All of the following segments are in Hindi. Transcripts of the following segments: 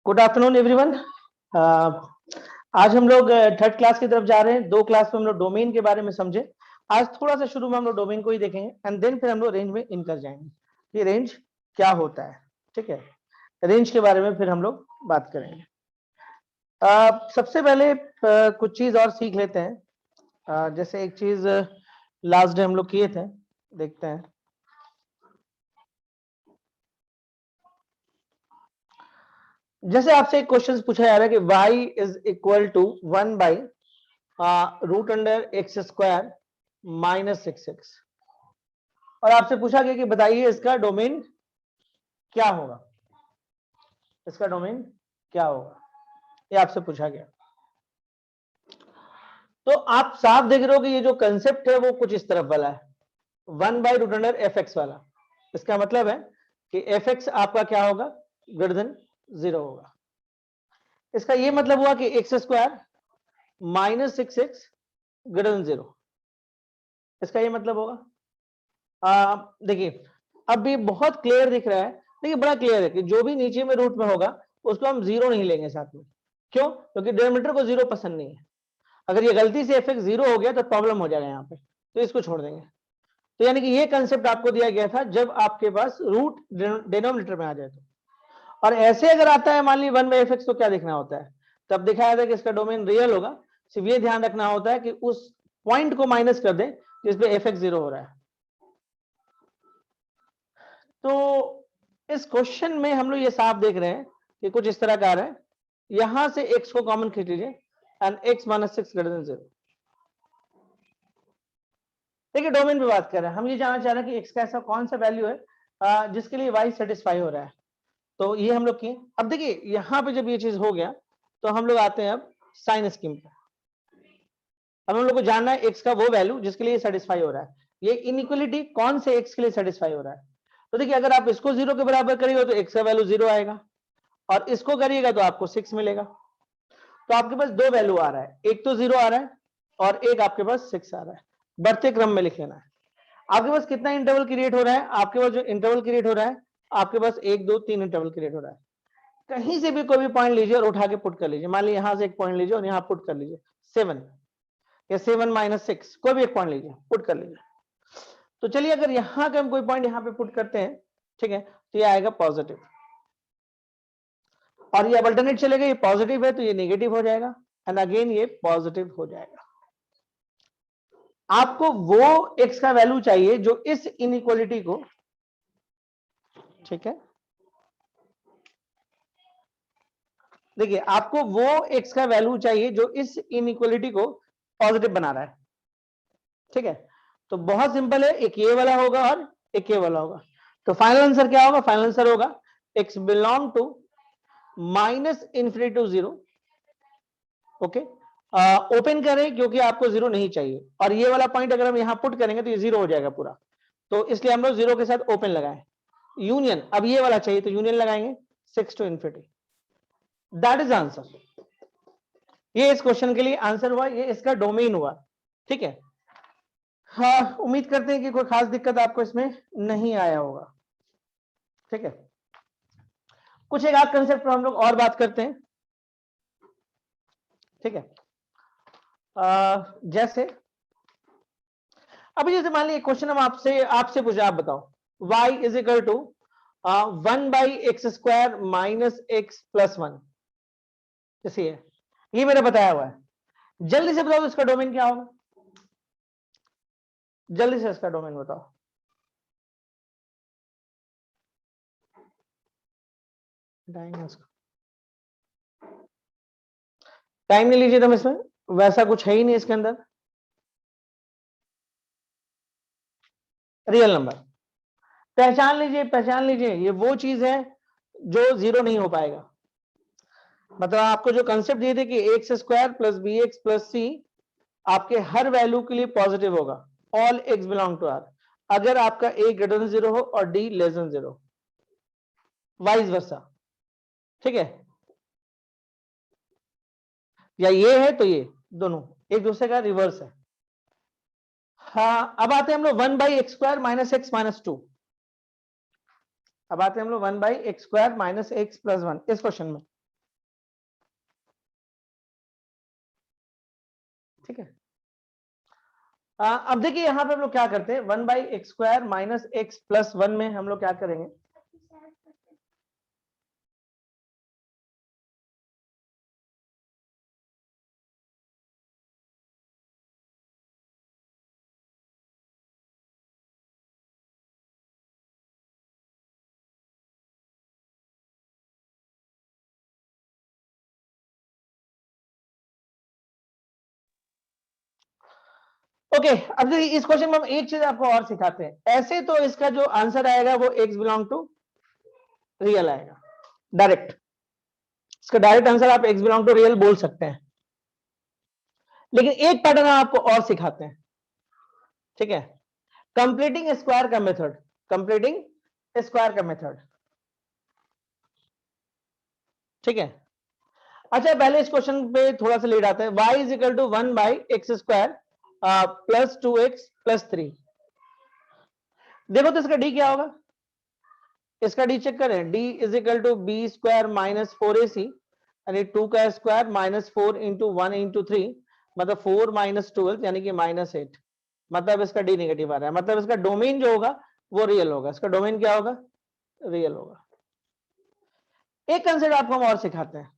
Good afternoon everyone. आज हम लोग थर्ड क्लास की तरफ जा रहे हैं। 2 क्लास में हम लोग डोमेन के बारे में समझे। आज थोड़ा सा शुरू में हम लोग डोमेन को ही देखेंगे एंड देन फिर हम लोग रेंज में इन कर जाएंगे कि रेंज क्या होता है। ठीक है, रेंज के बारे में फिर हम लोग बात करेंगे। सबसे पहले कुछ चीज और सीख लेते हैं। जैसे एक चीज लास्ट डे हम लोग किए थे, देखते हैं। जैसे आपसे एक क्वेश्चन पूछा जा रहा है कि y is equal to 1 by root under x square minus 6x, और आपसे पूछा गया कि बताइए इसका डोमेन क्या होगा, इसका डोमेन क्या होगा, ये आपसे पूछा गया। तो आप साफ देख रहे हो कि ये जो कंसेप्ट है वो कुछ इस तरफ वाला है, 1 by root under F X वाला। इसका मतलब है कि एफ एक्स आपका क्या होगा, ग्रेटर देन 0 होगा। इसका ये मतलब हुआ कि x square minus 6x greater than 0, इसका ये मतलब होगा। देखिए अब ये बहुत क्लियर दिख रहा है। देखिए बड़ा क्लियर है कि जो भी नीचे में रूट में होगा उसको हम 0 नहीं लेंगे साथ में। क्यों? क्योंकि डिनोमिनेटर को 0 पसंद नहीं है। अगर ये गलती से एफ एक्स 0 हो गया तो प्रॉब्लम हो जाएगा यहाँ पे, तो इसको छोड़ देंगे। तो यानी कि ये कंसेप्ट आपको दिया गया था जब आपके पास रूट डिनोमिनेटर में आ जाए तो। और ऐसे अगर आता है मान ली 1 बाई एफ एक्स, तो क्या देखना होता है, तब दिखाया था कि इसका डोमेन रियल होगा। सिर्फ ये ध्यान रखना होता है कि उस पॉइंट को माइनस कर दें जिसपे एफ एक्स 0 हो रहा है। तो इस क्वेश्चन में हम लोग ये साफ देख रहे हैं कि कुछ इस तरह का आ रहा है। यहां से x को कॉमन खींच लीजिए and x minus 6 greater than 0। देखिए डोमेन पे बात कर रहे हैं, हम ये जानना चाह रहे हैं कि x का ऐसा कौन सा वैल्यू है जिसके लिए y सेटिस्फाई हो रहा है। तो ये हम लोग किए। अब देखिए यहां पे जब ये चीज हो गया तो हम लोग आते हैं अब साइन स्कीम पे। अब हम लोग को जानना है x का वो वैल्यू जिसके लिए सेटिस्फाई हो रहा है। ये इनइक्वालिटी कौन से x के लिए सेटिस्फाई हो रहा है। तो देखिए अगर आप इसको 0 के बराबर करिएगा तो x का वैल्यू 0 आएगा, और इसको करिएगा तो आपको 6 मिलेगा। तो आपके पास दो वैल्यू आ रहा है, एक तो 0 आ रहा है और एक आपके पास 6 आ रहा है। बढ़ते क्रम में लिख लेना है। आपके पास कितना इंटरवल क्रिएट हो रहा है, आपके पास जो इंटरवल क्रिएट हो रहा है आपके पास 1 2 3 इंटरवल क्रिएट हो रहा है। कहीं से भी कोई भी पॉइंट लीजिए और उठा के पुट कर लीजिए। मान लीजिए यहां से एक पॉइंट लीजिए और यहां पुट कर लीजिए 7 या 7 माइनस 6, कोई भी एक पॉइंट लीजिए, पुट कर लीजिए। तो चलिए अगर यहां का हम कोई पॉइंट यहां पे पुट करते हैं, ठीक है, तो ये आएगा पॉजिटिव, और ये अब अल्टरनेट चलेगा, ये पॉजिटिव है तो ये नेगेटिव हो जाएगा एंड अगेन ये पॉजिटिव हो जाएगा। आपको वो x का वैल्यू चाहिए जो इस इनइक्वालिटी को, ठीक है, देखिए आपको वो x का वैल्यू चाहिए जो इस इनइक्वालिटी को पॉजिटिव बना रहा है। ठीक है, तो बहुत सिंपल है, एक ये वाला होगा और एक ये वाला होगा। तो फाइनल आंसर क्या होगा? फाइनल आंसर होगा x belong to minus infinity to 0। Okay, open करें क्योंकि आपको 0 नहीं चाहिए, और ये वाला पॉइंट अगर हम यहां पुट करेंगे तो ये 0 हो जाएगा पूरा, तो इसलिए हम लोग 0 के साथ ओपन लगाएं। यूनियन, अब ये वाला चाहिए तो यूनियन लगाएंगे 6 to infinity. That is answer. ये इस क्वेश्चन के लिए आंसर हुआ, ये इसका डोमेन हुआ। ठीक है, हाँ उम्मीद करते हैं कि कोई खास दिक्कत आपको इसमें नहीं आया होगा। ठीक है, कुछ एक आध कंसेप्ट पर हम लोग और बात करते हैं। ठीक है, जैसे अभी जैसे मान लीजिए क्वेश्चन हम आपसे पूछा, आप बताओ y is equal to 1 by x square minus x plus 1, जैसे ये मेरा बताया हुआ है। जल्दी से बताओ इसका डोमेन क्या होगा, जल्दी से इसका डोमेन बताओ। टाइम नहीं लीजिए तुम इसमें, वैसा कुछ है ही नहीं इसके अंदर। रियल नंबर पहचान लीजिए, पहचान लीजिए, ये वो चीज है जो 0 नहीं हो पाएगा। मतलब आपको जो कंसेप्ट दिए थे कि x square plus b x plus c आपके हर वैल्यू के लिए पॉजिटिव होगा, all x belong to R, अगर आपका ए ग्रेटर देन 0 हो और d less than 0, vice versa. ठीक है, या ये है तो ये दोनों एक दूसरे का रिवर्स है। हाँ, अब आते हैं हम लोग 1 by x square minus x minus 2। अब आते हैं हम लोग 1 by x square minus x plus 1 इस क्वेश्चन में। अब देखिए यहाँ पे हम लोग क्या करते हैं, 1/x² माइनस x प्लस 1 में हम लोग क्या करेंगे, ओके। अब देखिए इस क्वेश्चन में हम एक चीज आपको और सिखाते हैं, ऐसे तो इसका जो आंसर आएगा वो x बिलोंग टू रियल आएगा डायरेक्ट, इसका डायरेक्ट आंसर आप x बिलोंग टू रियल बोल सकते हैं, लेकिन एक पैटर्न हम आपको और सिखाते हैं, ठीक है, कंप्लीटिंग स्क्वायर का मेथड, कंप्लीटिंग स्क्वायर का मेथड, ठीक है। अच्छा पहले इस क्वेश्चन पे थोड़ा सा लेट आता है, y is equal to 1/x² plus 2x plus 3, देखो तो इसका d क्या होगा, इसका डी चेक करें, d is equal to b² minus 4ac यानी 2 का स्क्वायर माइनस 4 इंटू 1 इंटू 3, मतलब 4 माइनस 12 यानी कि माइनस 8, मतलब इसका डी नेगेटिव आ रहा है, मतलब इसका डोमेन जो होगा वो रियल होगा, इसका डोमेन क्या होगा, रियल होगा। एक कंसेप्ट आपको हम और सिखाते हैं,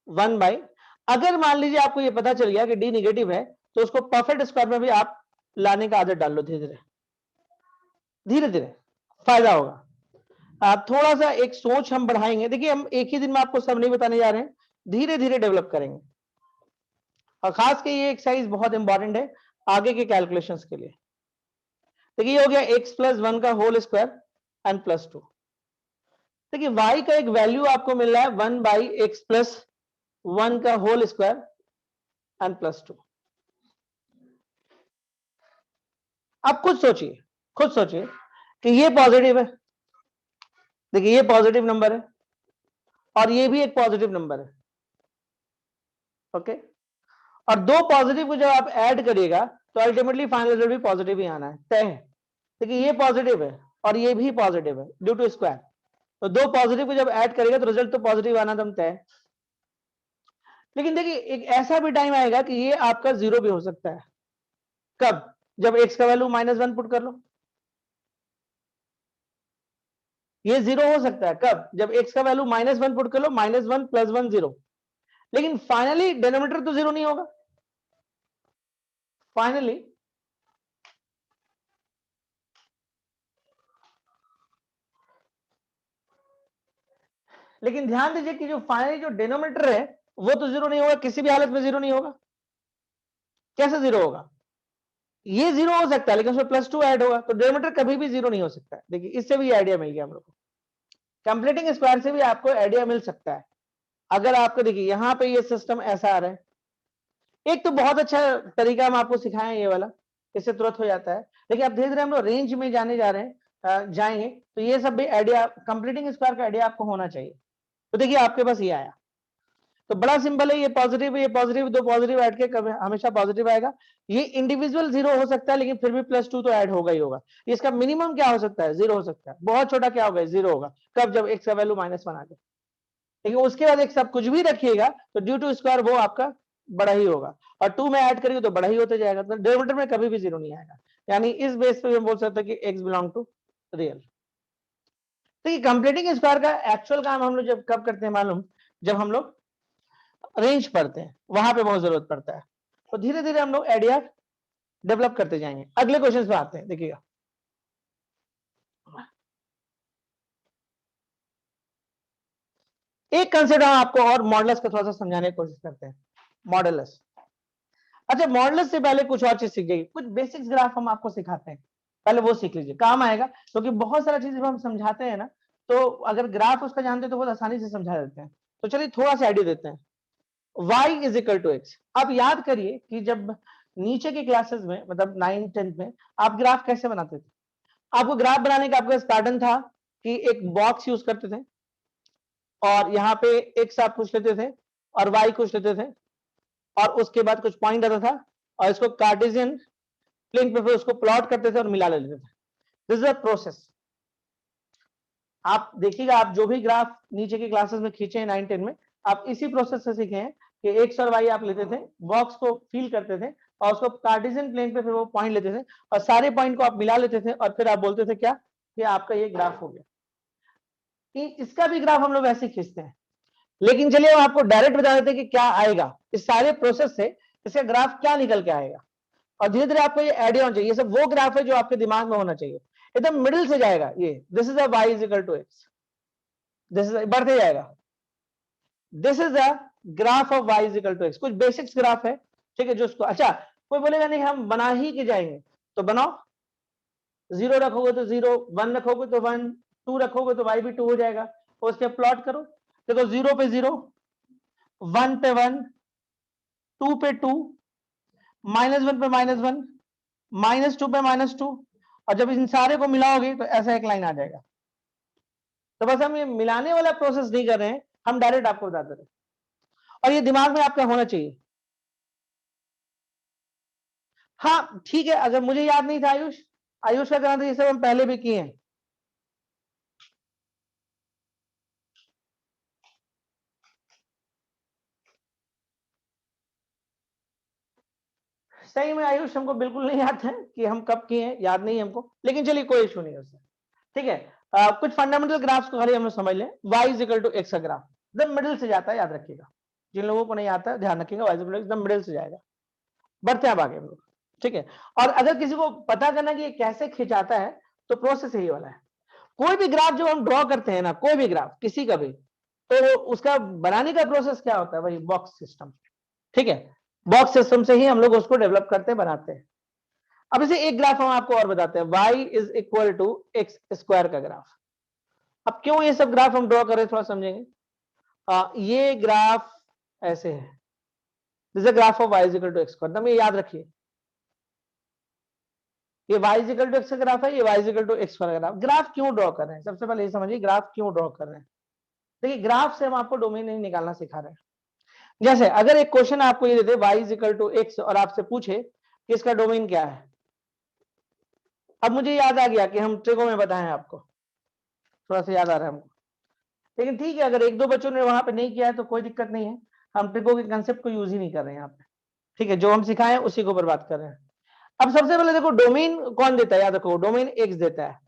1/, अगर मान लीजिए आपको ये पता चल गया कि डी नेगेटिव है तो उसको परफेक्ट स्क्वायर में भी आप लाने का आदत डाल लो, धीरे धीरे धीरे धीरे फायदा होगा। थोड़ा सा एक सोच हम बढ़ाएंगे, देखिए हम एक ही दिन में आपको सब नहीं बताने जा रहे हैं, धीरे धीरे डेवलप करेंगे, और खास के ये एक्सरसाइज बहुत इंपॉर्टेंट है आगे के कैलकुलेशंस के लिए। देखिए ये हो गया x प्लस 1 का होल स्क्वायर एंड प्लस 2, देखिए y का एक वैल्यू आपको मिल रहा है 1/x प्लस 1 का होल स्क्वायर एंड प्लस 2। आप खुद सोचिए कि ये पॉजिटिव है, देखिए ये पॉजिटिव नंबर है और ये भी एक पॉजिटिव नंबर है, ओके, और दो पॉजिटिव को जब आप ऐड करिएगा तो अल्टीमेटली फाइनल रिजल्ट भी पॉजिटिव ही आना है, तय है। देखिए ये पॉजिटिव है और ये भी पॉजिटिव है ड्यू टू स्क्वायर, तो दो पॉजिटिव को जब ऐड करेगा तो रिजल्ट तो पॉजिटिव आना दम तय है। लेकिन देखिए एक ऐसा भी टाइम आएगा कि ये आपका जीरो भी हो सकता है, कब, जब x का वैल्यू -1 पुट कर लो, ये जीरो हो सकता है कब, जब x का वैल्यू -1 पुट कर लो, -1 प्लस 1 0, लेकिन फाइनली डिनोमिनेटर तो जीरो नहीं होगा, फाइनली लेकिन ध्यान दीजिए कि जो फाइनली जो डिनोमिनेटर है वो तो जीरो नहीं होगा, किसी भी हालत में जीरो नहीं होगा, कैसे जीरो होगा, ये जीरो हो सकता है लेकिन उसमें +2 ऐड होगा, तो डिनोमिनेटर कभी भी जीरो नहीं हो सकता है। देखिए इससे भी आइडिया मिल गया हम लोग को, कंप्लीटिंग स्क्वायर से भी आपको आइडिया मिल सकता है। अगर आपको देखिए यहां पे ये सिस्टम ऐसा आ रहा है, एक तो बहुत अच्छा तरीका हम आपको सिखाएं ये वाला, इससे तुरंत हो जाता है, लेकिन आप धीरे धीरे हम लोग रेंज में जाने जा रहे हैं, जाएंगे तो ये सब भी आइडिया, कंप्लीटिंग स्क्वायर का आइडिया आपको होना चाहिए। तो देखिए आपके पास ये आया, तो बड़ा सिंपल है, ये पॉजिटिव दो पॉजिटिव ऐड के कभी हमेशा पॉजिटिव आएगा, ये इंडिविजुअल जीरो हो सकता है लेकिन फिर भी +2 तो ऐड होगा ही होगा, इसका मिनिमम क्या हो सकता है, जीरो हो सकता है, बहुत छोटा क्या होगा, जीरो होगा, कब, जब x का वैल्यू -1 आ जाए, लेकिन उसके बाद एक सब कुछ भी रखिएगा तो ड्यू टू स्क्वायर वो आपका बड़ा ही होगा, और 2 में ऐड करिए तो बड़ा ही होते जाएगा, तो डिनोमिनेटर में कभी भी जीरो नहीं आएगा, यानी इस बेस पे हम बोल सकते हैं कि x बिलोंग टू रियल। देखिए कंप्लीटिंग स्क्वायर का एक्चुअल काम हम लोग जब कब करते हैं मालूम, जब हम लोग रेंज पढ़ते हैं वहां पे बहुत जरूरत पड़ता है, तो धीरे धीरे हम लोग आइडिया डेवलप करते जाएंगे। अगले क्वेश्चन पे आते हैं, देखिएगा एक कंसेप्ट हम आपको और मॉडल्स का थोड़ा सा समझाने की कोशिश करते हैं, मॉडल्स। अच्छा मॉडल्स से पहले कुछ और चीज सीख जाइए, कुछ बेसिक्स ग्राफ हम आपको सिखाते हैं, पहले वो सीख लीजिए, काम आएगा, क्योंकि बहुत सारा चीज जब हम समझाते हैं ना, तो अगर ग्राफ उसका जानते हैं तो बहुत आसानी से समझा देते हैं। तो चलिए थोड़ा सा आइडिया देते हैं, y is equal to X. आप याद करिए कि जब नीचे के क्लासेस में, मतलब 9th 10th में, आप ग्राफ कैसे बनाते थे, आपको ग्राफ बनाने का आपके पास पैटर्न था कि एक बॉक्स यूज करते थे और यहाँ पे एक्स आप पूछ लेते थे और वाई पूछ लेते थे, और उसके बाद कुछ पॉइंट आता था और इसको कार्टेशियन प्लेन पे फिर उसको प्लॉट करते थे और मिला लेते थे। दिस इज अ प्रोसेस, आप देखिएगा, आप जो भी ग्राफ नीचे के क्लासेस में खींचे हैं 9th 10th में, आप इसी प्रोसेस से सीखे हैं कि एक्स और वाई आप लेते थे, बॉक्स को फिल करते थे और उसको कार्टेशियन प्लेन पे फिर वो पॉइंट लेते थे और सारे पॉइंट को आप मिला लेते थे और फिर आप बोलते थे क्या कि आपका ये ग्राफ हो गया। इसका भी ग्राफ हम लोग ऐसे ही खींचते हैं, लेकिन चलिए हम आपको डायरेक्ट बता देते हैं कि क्या आएगा इस सारे प्रोसेस से, इसका ग्राफ क्या निकल के आएगा। और धीरे धीरे आपको ये आइडिया होना चाहिए, ये सब वो ग्राफ है जो आपके दिमाग में होना चाहिए, एकदम मिडिल से जाएगा ये। This is a y is equal to X, this is बढ़ते जाएगा, this is the graph of y is equal to X. कुछ बेसिक्स ग्राफ है, ठीक है, जो उसको अच्छा कोई बोलेगा नहीं हम बना ही के जाएंगे, तो बनाओ, 0 रखोगे तो 0, 1 रखोगे तो 1, 2 रखोगे तो y भी 2 हो जाएगा, और उसके प्लॉट करो। देखो 0 पे 0, 1 पे 1, 2 पे 2, -1 पे -1, -2 पे -2, और जब इन सारे को मिलाओगे तो ऐसा एक लाइन आ जाएगा। तो बस हम ये मिलाने वाला प्रोसेस नहीं कर रहे हैं, हम डायरेक्ट आपको बता दे रहे हैं, और ये दिमाग में आपका होना चाहिए। हाँ ठीक है, अगर मुझे याद नहीं था आयुष, आयुष का कहना था ये सब हम पहले भी किए हैं। सही में आयुष हमको बिल्कुल नहीं याद है कि हम कब किए हैं, याद नहीं है हमको, लेकिन चलिए कोई इशू नहीं है उससे, ठीक है। कुछ फंडामेंटल ग्राफ्स को खाली हम लोग समझ लें। y is equal to X का ग्राफ एकदम मिडिल से जाता है, याद रखिएगा, जिन लोगों को नहीं आता है ध्यान रखिएगा, y इज इक्वल टू एकदम मिडिल से जाएगा। बढ़ते हैं अब आगे हम लोग, ठीक है। और अगर किसी को पता करना कि ये कैसे खिंचाता है तो प्रोसेस यही वाला है। कोई भी ग्राफ जो हम ड्रॉ करते हैं ना, कोई भी ग्राफ किसी का भी, तो उसका बनाने का प्रोसेस क्या होता है, वही बॉक्स सिस्टम, ठीक है। बॉक्स सिस्टम से ही हम लोग उसको डेवलप करते बनाते हैं। अब इसे एक ग्राफ हम आपको और बताते हैं, y is equal to x square का ग्राफ। अब क्यों ये सब ग्राफ हम ड्रॉ कर रहे हैं थोड़ा समझेंगे। ये ग्राफ ऐसे है, this is graph of y is equal to x square, ये याद रखिए, ये y is equal to X का ग्राफ है, ये y is equal to x square का ग्राफ। ग्राफ क्यों ड्रॉ कर रहे हैं, सबसे पहले ये समझिए ग्राफ क्यों ड्रॉ कर रहे हैं। देखिए ग्राफ से हम आपको डोमेन नहीं निकालना सिखा रहे हैं। जैसे अगर एक क्वेश्चन आपको ये देते y is equal to X और आपसे पूछे कि इसका डोमेन क्या है। अब मुझे याद आ गया कि हम ट्रिगो में बताएं आपको, थोड़ा सा याद आ रहा है हमको, लेकिन ठीक है अगर एक दो बच्चों ने वहां पे नहीं किया है तो कोई दिक्कत नहीं है, हम ट्रिगो के कंसेप्ट को यूज ही नहीं कर रहे हैं यहाँ पे, ठीक है। जो हम सिखाए उसी को बर्बाद कर रहे हैं। अब सबसे पहले देखो डोमेन कौन देता है, याद रखो डोमेन एक्स देता है,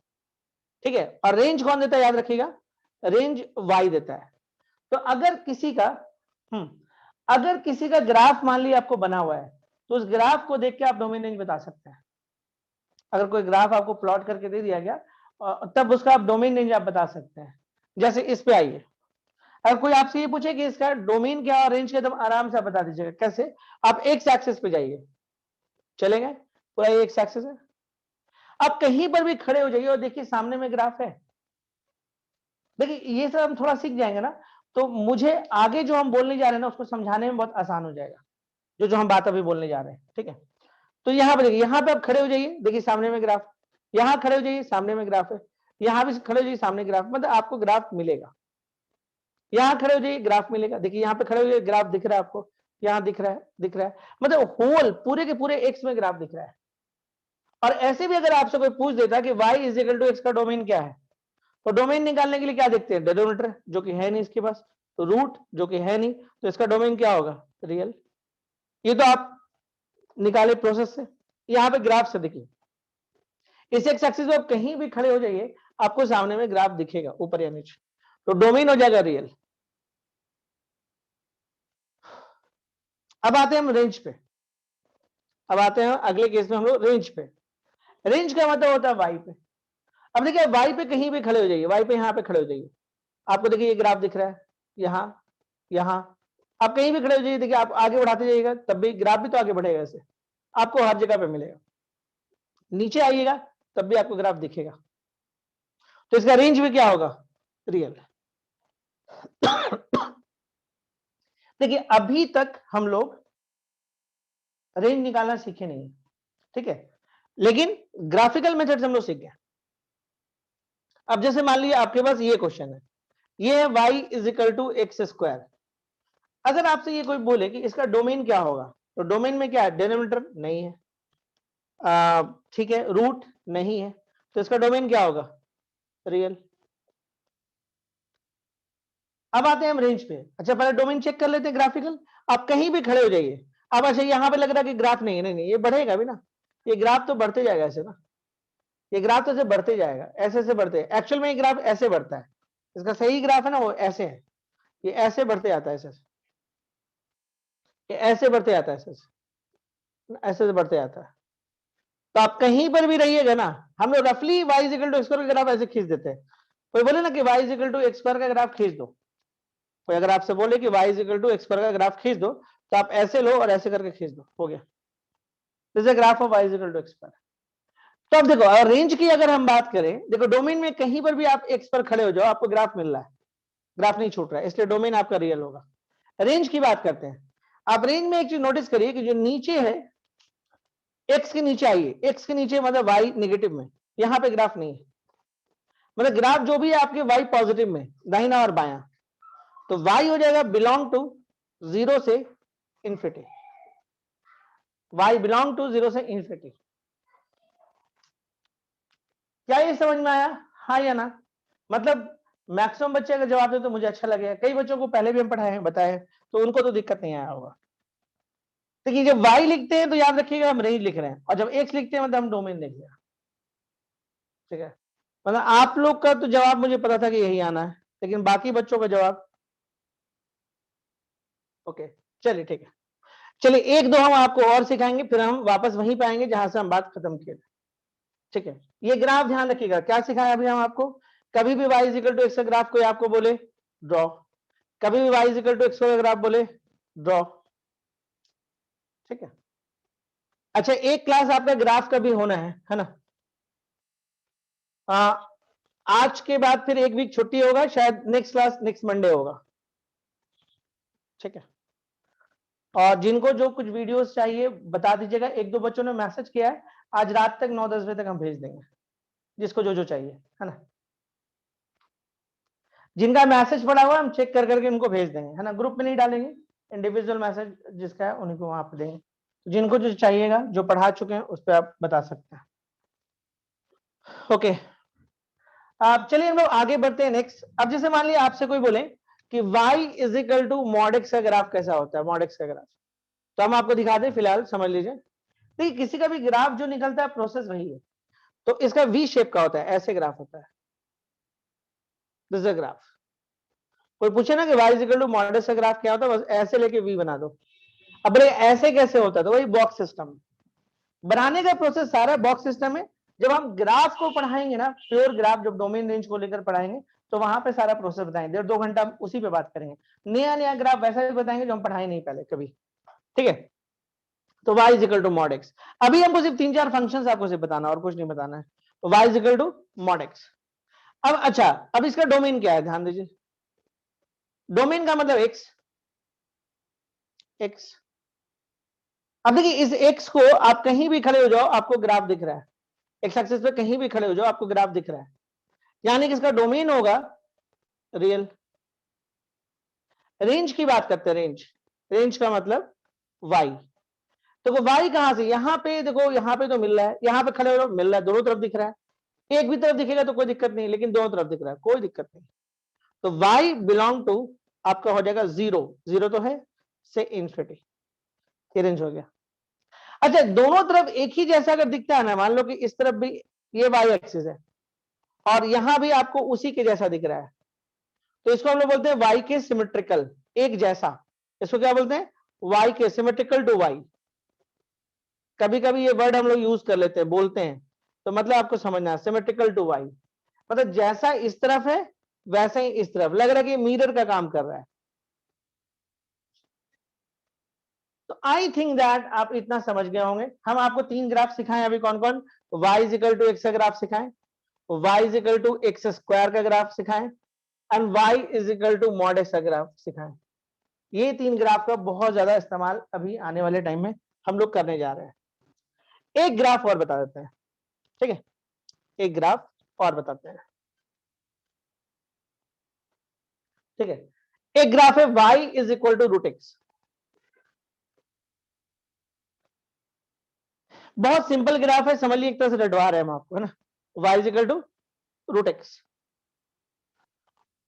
ठीक है, और रेंज कौन देता है, याद रखिएगा रेंज वाई देता है। तो अगर किसी का अगर किसी का ग्राफ मान लिया आपको बना हुआ है, तो उस ग्राफ को देख के आप डोमेन रेंज बता सकते हैं। अगर कोई ग्राफ आपको प्लॉट करके दे दिया गया तब उसका आप डोमेन रेंज आप बता सकते हैं। जैसे इस पे आइए, अगर कोई आपसे ये पूछे कि इसका डोमेन क्या और रेंज क्या, तो आराम से आप बता दीजिएगा। कैसे, आप एक्स एक्सिस पे जाइए, चलेंगे पूरा एक्स एक्सिस है, आप कहीं पर भी खड़े हो जाइए और देखिए सामने में ग्राफ है। देखिए ये सब हम थोड़ा सीख जाएंगे ना, तो मुझे आगे जो हम बोलने जा रहे हैं ना उसको समझाने में बहुत आसान हो जाएगा, जो जो हम बात अभी बोलने जा रहे हैं, ठीक है। तो यहाँ पे देखिए, यहाँ पे आप खड़े हो जाइए, देखिए सामने में ग्राफ, यहाँ खड़े हो जाइए सामने में ग्राफ है, यहाँ भी खड़े हो जाइए सामने ग्राफ, मतलब आपको ग्राफ मिलेगा। यहाँ खड़े हो जाइए ग्राफ मिलेगा, देखिए यहाँ पे खड़े हो जाइए ग्राफ दिख रहा है आपको, यहाँ दिख रहा है, दिख रहा है, मतलब होल पूरे के पूरे एक्स में ग्राफ दिख रहा है। और ऐसे भी अगर आपसे कोई पूछ देता है कि y is equal to X का डोमेन क्या है, तो डोमेन निकालने के लिए क्या देखते हैं, डेनोमिनेटर जो कि है नहीं इसके पास, तो रूट जो कि है नहीं, तो इसका डोमेन क्या होगा, रियल। ये तो आप निकाले प्रोसेस से, यहाँ पे ग्राफ से देखिए, इस एक्स एक्सिस पे आप कहीं भी खड़े हो जाइए आपको सामने में ग्राफ दिखेगा ऊपर या नीचे, तो डोमेन हो जाएगा रियल। अब आते हैं हम रेंज पे, अब आते हैं अगले केस में हम लोग रेंज पे। रेंज का मतलब होता है वाई पे। अब देखिए वाई पे कहीं भी खड़े हो जाइए, वाई पे यहाँ पे खड़े हो जाइए, आपको देखिए ये ग्राफ दिख रहा है, यहाँ यहाँ, आप कहीं भी खड़े हो जाइए, देखिए आप आगे बढ़ाते जाइएगा तब भी ग्राफ भी तो आगे बढ़ेगा, ऐसे आपको हर जगह पे मिलेगा। नीचे आइएगा तब भी आपको ग्राफ दिखेगा, तो इसका रेंज भी क्या होगा, रियल। देखिए अभी तक हम लोग रेंज निकालना सीखे नहीं, ठीक है, लेकिन ग्राफिकल मेथड हम लोग सीख गए। अब जैसे मान लीजिए आपके पास ये क्वेश्चन है, ये है y is equal to x square. अगर आपसे ये कोई बोले कि इसका डोमेन क्या होगा, तो डोमेन में क्या है, डिनोमिनेटर नहीं है, ठीक है, रूट नहीं है, तो इसका डोमेन क्या होगा, रियल। अब आते हैं हम रेंज पे। अच्छा पहले डोमेन चेक कर लेते हैं ग्राफिकल। आप कहीं भी खड़े हो जाइए, अब अच्छा यहाँ पे लग रहा है कि ग्राफ नहीं है, नहीं ये बढ़ेगा भी ना, ये ग्राफ तो बढ़ते जाएगा ऐसे ना, ये ग्राफ तो ऐसे बढ़ते जाएगा, ऐसे ऐसे बढ़ते, एक्चुअल में ये ग्राफ ऐसे बढ़ता है, इसका सही ग्राफ है ना वो ऐसे है, ये ऐसे बढ़ते जाता है, ऐसे ये ऐसे बढ़ते जाता है, ऐसे बढ़ते जाता है। तो आप कहीं पर भी रहिएगा ना, हम लोग रफली Y equal to x square का ग्राफ ऐसे खींच देते हैं। कोई बोले ना कि Y equal to x square का ग्राफ खींच दो, कोई अगर आपसे बोले कि Y equal to x square का ग्राफ खींच दो, तो आप ऐसे लो और ऐसे करके खींच दो, हो गया, this is graph of Y equal to x square. तो अब देखो रेंज की अगर हम बात करें, देखो डोमेन में कहीं पर भी आप एक्स पर खड़े हो जाओ, आपको ग्राफ मिल रहा है, ग्राफ नहीं छूट रहा है, इसलिए डोमेन आपका रियल होगा। रेंज की बात करते हैं, आप रेंज में एक चीज नोटिस करिए कि जो नीचे है, एक्स के नीचे आइए, एक्स के नीचे मतलब वाई नेगेटिव में, यहां पे ग्राफ नहीं है, मतलब ग्राफ जो भी है आपके वाई पॉजिटिव में, दाहिना और बायां, तो वाई हो जाएगा बिलोंग टू 0 से इन्फिनिटी, वाई बिलोंग टू 0 से इन्फिनिटी। क्या ये समझ में आया, हाँ या ना? मतलब मैक्सिमम बच्चे अगर जवाब दे तो मुझे अच्छा लगेगा, कई बच्चों को पहले भी हम पढ़ाए हैं, बताए, तो उनको तो दिक्कत नहीं आया होगा। देखिए जब y लिखते हैं तो याद रखिएगा हम रेंज लिख रहे हैं, और जब x लिखते हैं मतलब हम डोमेन लिख रहे हैं, ठीक है? मतलब आप लोग का तो जवाब मुझे पता था कि यही आना है, लेकिन बाकी बच्चों का जवाब, ओके चलिए ठीक है, चलिए एक दो हम आपको और सिखाएंगे, फिर हम वापस वहीं पे आएंगे जहां से हम बात खत्म किए थे, ठीक है? ये ग्राफ ध्यान रखिएगा, क्या सिखाया अभी हम आपको, कभी भी y इक्वल टू एक्स का ग्राफ कोई आपको बोले ड्रॉ, कभी भी y इक्वल टू एक्स का ग्राफ बोले ड्रॉ, ठीक है? अच्छा एक क्लास आपका ग्राफ का भी होना है ना? आज के बाद फिर एक वीक छुट्टी होगा, शायद नेक्स्ट क्लास नेक्स्ट मंडे होगा, ठीक है? और जिनको जो कुछ वीडियोस चाहिए बता दीजिएगा, एक दो बच्चों ने मैसेज किया है, आज रात तक 9-10 बजे तक हम भेज देंगे, जिसको जो जो चाहिए, है ना? जिनका मैसेज पड़ा हुआ हम चेक कर करके उनको भेज देंगे, है ना? ग्रुप में नहीं डालेंगे, इंडिविजुअल मैसेज जिसका है उन्हीं को वहां पे देंगे, जिनको जो चाहिएगा, जो पढ़ा चुके हैं उस पर आप बता सकते हैं, ओके? अब चलिए हम लोग आगे बढ़ते हैं नेक्स्ट। अब जैसे मान लिया आपसे कोई बोले कि y is equal to mod X का ग्राफ कैसा होता है, मॉड एक्स का ग्राफ, तो हम आपको दिखा दें, फिलहाल समझ लीजिए। देखिए किसी का भी ग्राफ जो निकलता है प्रोसेस वही है, तो इसका वी शेप का होता है, ऐसे ग्राफ होता है, दिस इज ग्राफ। कोई पूछे ना कि y is equal to mod X का ग्राफ क्या होता है, बस ऐसे लेके वी बना दो। अब ऐसे कैसे होता है, तो वही बॉक्स सिस्टम बनाने का प्रोसेस सारा बॉक्स सिस्टम है। जब हम ग्राफ को पढ़ाएंगे ना, प्योर ग्राफ जब डोमेन रेंज को लेकर पढ़ाएंगे, तो वहां पे सारा प्रोसेस बताएंगे, 1.5-2 घंटा उसी पे बात करेंगे, नया नया ग्राफ वैसा भी बताएंगे जो हम पढ़ाए नहीं पहले कभी, ठीक है? तो y is equal to mod X, अभी हमको सिर्फ 3-4 फंक्शंस आपको सिर्फ बताना, और कुछ नहीं बताना है, तो y is equal to mod X. अब अच्छा, अब इसका डोमेन क्या है, ध्यान दीजिए, डोमेन का मतलब x, x। अब देखिए इस x को आप कहीं भी खड़े हो जाओ आपको ग्राफ दिख रहा है, एक्स एक्सिस पे कहीं भी खड़े हो जाओ आपको ग्राफ दिख रहा है, यानी कि इसका डोमेन होगा रियल। रेंज की बात करते हैं, रेंज, रेंज का मतलब y, देखो y कहां से, यहां पे देखो, यहां पे तो मिल रहा है, यहां पे खड़े हो मिल रहा है, दोनों तरफ दिख रहा है, एक भी तरफ दिखेगा तो कोई दिक्कत नहीं, लेकिन दोनों तरफ दिख रहा है कोई दिक्कत नहीं, तो y बिलोंग टू आपका हो जाएगा 0, 0 तो है, से इंफिनिटी, ये रेंज हो गया। अच्छा दोनों तरफ एक ही जैसा अगर दिखता है ना, मान लो कि इस तरफ भी ये y एक्सिस है और यहां भी आपको उसी के जैसा दिख रहा है, तो इसको हम लोग बोलते हैं y के सिमेट्रिकल, एक जैसा, इसको क्या बोलते हैं, y के सिमेट्रिकल टू y। कभी कभी ये वर्ड हम लोग यूज कर लेते हैं, बोलते हैं, तो मतलब आपको समझना है, सिमेट्रिकल टू y मतलब जैसा इस तरफ है वैसा ही इस तरफ, लग रहा है कि मिरर का काम कर रहा है। तो आई थिंक दैट आप इतना समझ गए होंगे। हम आपको 3 ग्राफ सिखाएं अभी, कौन कौन, y is equal to X का ग्राफ सिखाएं, y is equal to x square का ग्राफ सिखाएं, and y is equal to mod X का ग्राफ सिखाएं। ये 3 ग्राफ का बहुत ज्यादा इस्तेमाल अभी आने वाले टाइम में हम लोग करने जा रहे हैं। एक ग्राफ और बता देते हैं, ठीक है? एक ग्राफ और बताते हैं, ठीक है? एक ग्राफ है y is equal to root X, बहुत सिंपल ग्राफ है, समझ लीजिए, एक तरह से रटवा रहे हैं हम आपको, है ना? y is equal to root X.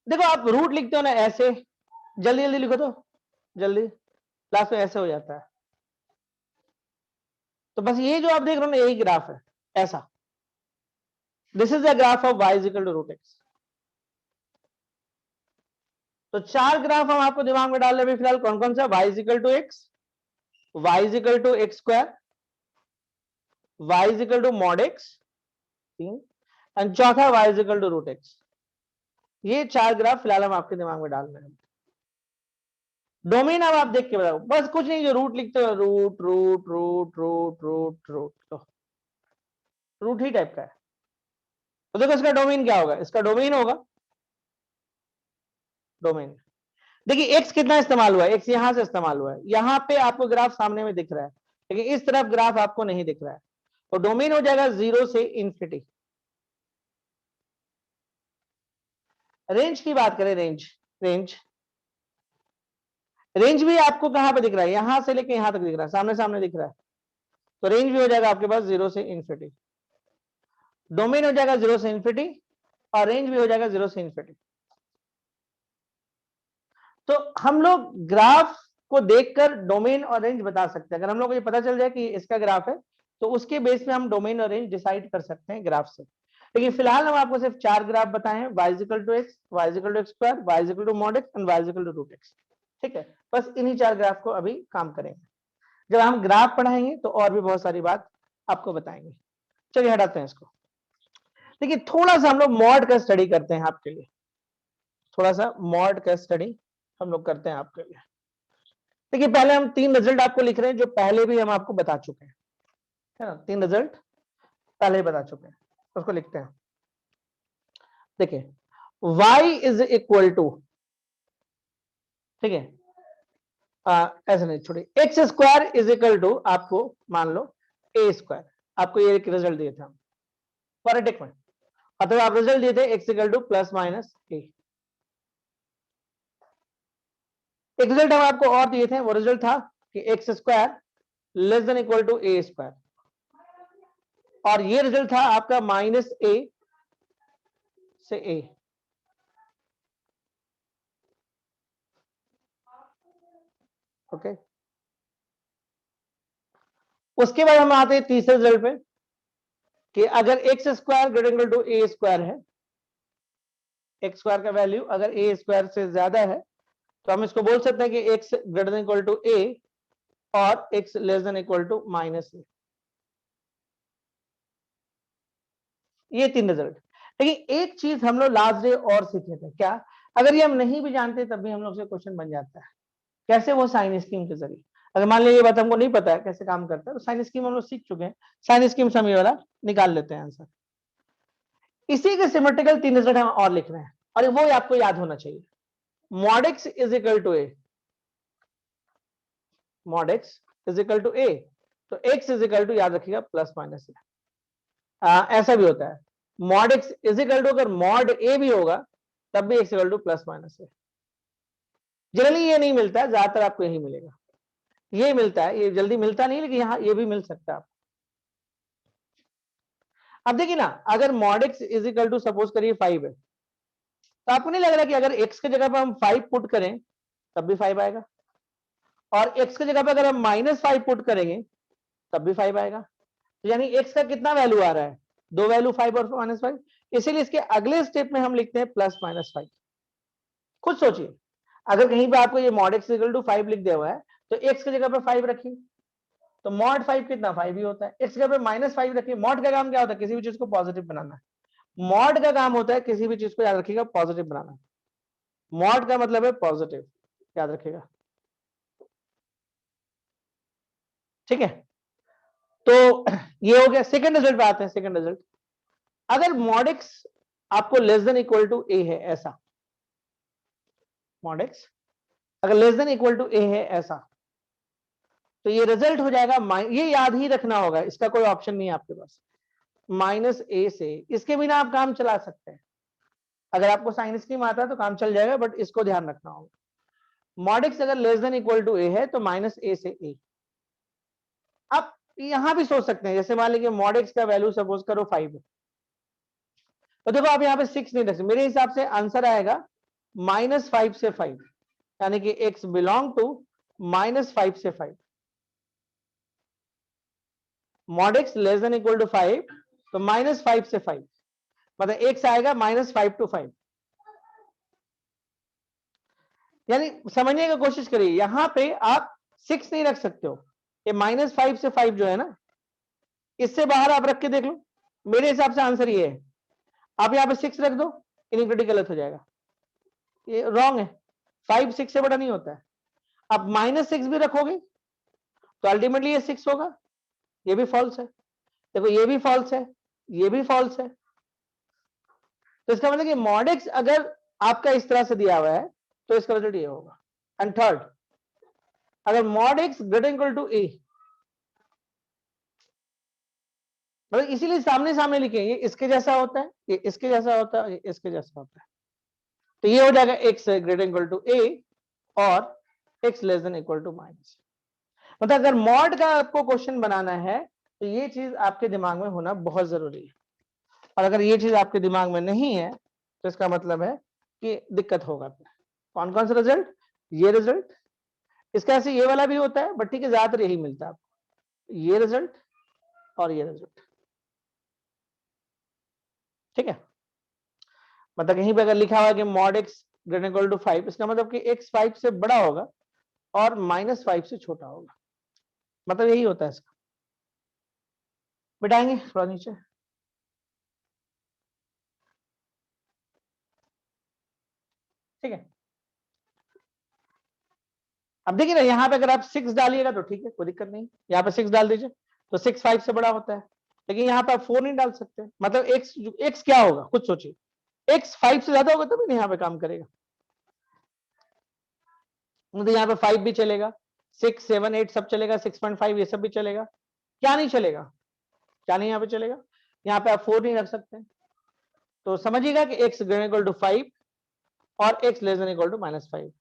देखो आप रूट लिखते हो ना ऐसे, जल्दी जल्दी लिखो तो, जल्दी, लास्ट में ऐसे हो जाता है, तो बस ये जो आप देख रहे हो ना यही ग्राफ है ऐसा, this is the graph of y is equal to root X. तो चार ग्राफ हम आपको दिमाग में डाल रहे हैं फिलहाल, कौन कौन सा, y is equal to x, y is equal to x square, y is equal to mod x, and चौथा y is equal to root X. ये चार ग्राफ फिलहाल हम आपके दिमाग में डाल रहे हैं। डोमेन अब आप देख के बताओ, बस कुछ नहीं, जो रूट लिखते हो, root root root root root root, तो रूट ही टाइप का है। तो देखो इसका डोमेन क्या होगा, इसका डोमेन होगा, डोमेन देखिए एक्स कितना इस्तेमाल हुआ है, एक्स यहां से इस्तेमाल हुआ है, यहां पे आपको ग्राफ सामने में दिख रहा है, लेकिन इस तरफ ग्राफ आपको नहीं दिख रहा है, तो डोमेन हो जाएगा 0 से इंफिनिटी। रेंज की बात करें, रेंज रेंज रेंज भी आपको कहां पे दिख रहा है, यहां से लेके यहां तक दिख रहा है, सामने सामने दिख रहा है, तो रेंज भी हो जाएगा आपके पास 0 से इंफिनिटी। डोमेन हो जाएगा 0 से इंफिनिटी और रेंज भी हो जाएगा 0 से इंफिनिटी। तो हम लोग ग्राफ को देखकर डोमेन और रेंज बता सकते हैं। अगर हम लोग को ये पता चल जाए कि इसका ग्राफ है तो उसके बेस पे हम डोमेन और रेंज डिसाइड कर सकते हैं ग्राफ से। लेकिन फिलहाल हम आपको सिर्फ चार ग्राफ बताए हैं, y equal to x, y equal to x square, y equal to mod x and y equal to root x. ठीक है, बस इन्हीं चार ग्राफ को अभी काम करेंगे। जब हम ग्राफ पढ़ाएंगे तो और भी बहुत सारी बात आपको बताएंगे। चलिए हटाते हैं इसको। देखिए थोड़ा सा हम लोग मॉड का स्टडी करते हैं आपके लिए, थोड़ा सा मॉड का स्टडी हम लोग करते हैं आपके लिए। देखिए पहले हम तीन रिजल्ट आपको लिख रहे हैं जो पहले भी हम आपको बता चुके हैं, है ना, तीन रिजल्ट पहले ही बता चुके हैं, उसको लिखते हैं। देखिए y इज इक्वल टू, ठीक है, ऐसा नहीं छोड़िए, x square is equal to आपको मान लो ए स्क्वायर, आपको ये एक रिजल्ट दिए थे हम क्वाड्रेटिक में, अथवा आप रिजल्ट दिए थे x equal to plus minus a. एक रिजल्ट हम आपको और दिए थे, वो रिजल्ट था कि x square less than equal to a square, और ये रिजल्ट था आपका माइनस ए से ए। ओके, उसके बाद हम आते हैं तीसरे रिजल्ट पे कि अगर x square greater equal to a square है, एक्स स्क्वायर का वैल्यू अगर ए स्क्वायर से ज्यादा है तो हम इसको बोल सकते हैं कि x greater than equal to a और x less than equal to minus a. ये तीन रिजल्ट। लेकिन एक चीज हम लोग लास्ट डे और सीखे थे, क्या, अगर ये हम नहीं भी जानते तब भी हम लोग से क्वेश्चन बन जाता है। कैसे, वो साइन स्कीम के जरिए। अगर मान लीजिए ये बात हमको नहीं पता है कैसे काम करता है, तो साइन स्कीम हम लोग सीख चुके हैं, साइन स्कीम से हम ये वाला निकाल लेते हैं आंसर। इसी के सिमेट्रिकल तीन रिजल्ट हम और लिख रहे हैं, और वो आपको याद होना चाहिए। Mod x is equal to a, mod x is equal to a, तो एक्स इज इक्वल टू याद रखिएगा प्लस माइनस ए। ऐसा भी होता है, mod x is equal to अगर मॉड ए भी होगा तब भी x equal to plus minus a. Generally ये नहीं मिलता है, ज्यादातर आपको यही मिलेगा, ये मिलता है, ये जल्दी मिलता नहीं, लेकिन यहाँ ये भी मिल सकता है आपको। अब देखिए ना, अगर mod x is equal to suppose करिए 5 है, तो आपको नहीं लग रहा कि अगर एक्स की जगह पर हम 5 पुट करें तब भी 5 आएगा, और एक्स की जगह पर अगर हम -5 पुट करेंगे तब भी 5 आएगा। तो यानी एक्स का कितना वैल्यू आ रहा है, दो वैल्यू 5 और -5, इसीलिए इसके अगले स्टेप में हम लिखते हैं प्लस माइनस 5। खुद सोचिए, अगर कहीं पे आपको ये मॉड एक्स इक्वल टू 5 लिख दिया हुआ है तो एक्स की जगह पर 5 रखिए, तो मॉड 5 कितना, 5 ही होता है। एक्स की जगह पर -5 रखिए, मॉड का काम क्या होता है, किसी भी चीज को पॉजिटिव बनाना है। मॉड का काम होता है किसी भी चीज को, याद रखिएगा, पॉजिटिव बनाना। मॉड का मतलब है पॉजिटिव, याद रखिएगा, ठीक है। तो ये हो गया। सेकंड रिजल्ट पे आते हैं। सेकंड रिजल्ट, अगर मॉड एक्स आपको लेस देन इक्वल टू ए है ऐसा, मॉड एक्स अगर लेस देन इक्वल टू ए है ऐसा, तो ये रिजल्ट हो जाएगा, ये याद ही रखना होगा, इसका कोई ऑप्शन नहीं है आपके पास, माइनस ए से। इसके बिना आप काम चला सकते हैं, अगर आपको साइन स्कीम आता है तो काम चल जाएगा, बट इसको ध्यान रखना होगा। मॉड एक्स अगर लेस देन इक्वल टू ए है तो माइनस ए से ए। आप यहां भी सोच सकते हैं, जैसे मान लीजिए मॉड एक्स का वैल्यू सपोज करो 5 है, तो देखो आप यहाँ पे 6 नहीं रख सकते, मेरे हिसाब से आंसर आएगा -5 से 5, यानी कि x बिलोंग टू -5 से 5। Mod x less than equal to 5, तो -5 से 5, मतलब एक्स आएगा -5 to 5। यानी समझने की कोशिश करिए, यहां पे आप 6 नहीं रख सकते हो, ये -5 से 5 जो है ना, इससे बाहर आप रख के देख लो। मेरे हिसाब से आंसर ये है, आप यहां पे 6 रख दो, इनइक्वालिटी गलत हो जाएगा, ये रॉन्ग है। 5 6 से बड़ा नहीं होता है। आप -6 भी रखोगे तो अल्टीमेटली ये 6 होगा, ये भी फॉल्स है। देखो ये भी फॉल्स है, ये भी फॉल्स है। तो इसका मतलब कि मॉड एक्स अगर आपका इस तरह से दिया हुआ है तो इसका रिजल्ट ये होगा। एंड थर्ड, अगर mod x greater equal to a, मतलब इसीलिए सामने सामने लिखे, ये इसके जैसा होता है, ये इसके जैसा होता है, ये इसके जैसा होता है। तो ये हो जाएगा x greater equal to a और x less than equal to minus. मतलब अगर मॉड का आपको क्वेश्चन बनाना है तो ये चीज आपके दिमाग में होना बहुत जरूरी है, और अगर ये चीज आपके दिमाग में नहीं है तो इसका मतलब है कि दिक्कत होगा। कौन कौन सा रिजल्ट? ये रिजल्ट, इसका ऐसे ये वाला भी होता है, बट ठीक है ज्यादातर यही मिलता है आपको, ये रिजल्ट और ये रिजल्ट। ठीक है, मतलब कहीं पे अगर लिखा हुआ है कि mod x greater equal to 5, इसका मतलब कि एक्स 5 से बड़ा होगा और -5 से छोटा होगा, मतलब यही होता है इसका। बिठाएंगे थोड़ा नीचे। ठीक है, अब देखिए ना, यहाँ पे अगर आप 6 डालिएगा तो ठीक है, कोई दिक्कत नहीं, यहाँ पे 6 डाल दीजिए तो 6 5 से बड़ा होता है। लेकिन यहाँ पे आप 4 नहीं डाल सकते, मतलब एक्स क्या होगा कुछ सोचिए, एक्स 5 से ज्यादा होगा तभी नहीं यहाँ पे काम करेगा। मतलब यहाँ पे 5 भी चलेगा, 6 7 8 सब चलेगा, 6.5 ये सब भी चलेगा। क्या नहीं चलेगा? क्या नहीं यहाँ पे चलेगा? यहाँ पे आप 4 नहीं रख सकते। तो समझिएगा कि एक्स ग्रेटर इक्वल टू 5 और x less than equal to -5।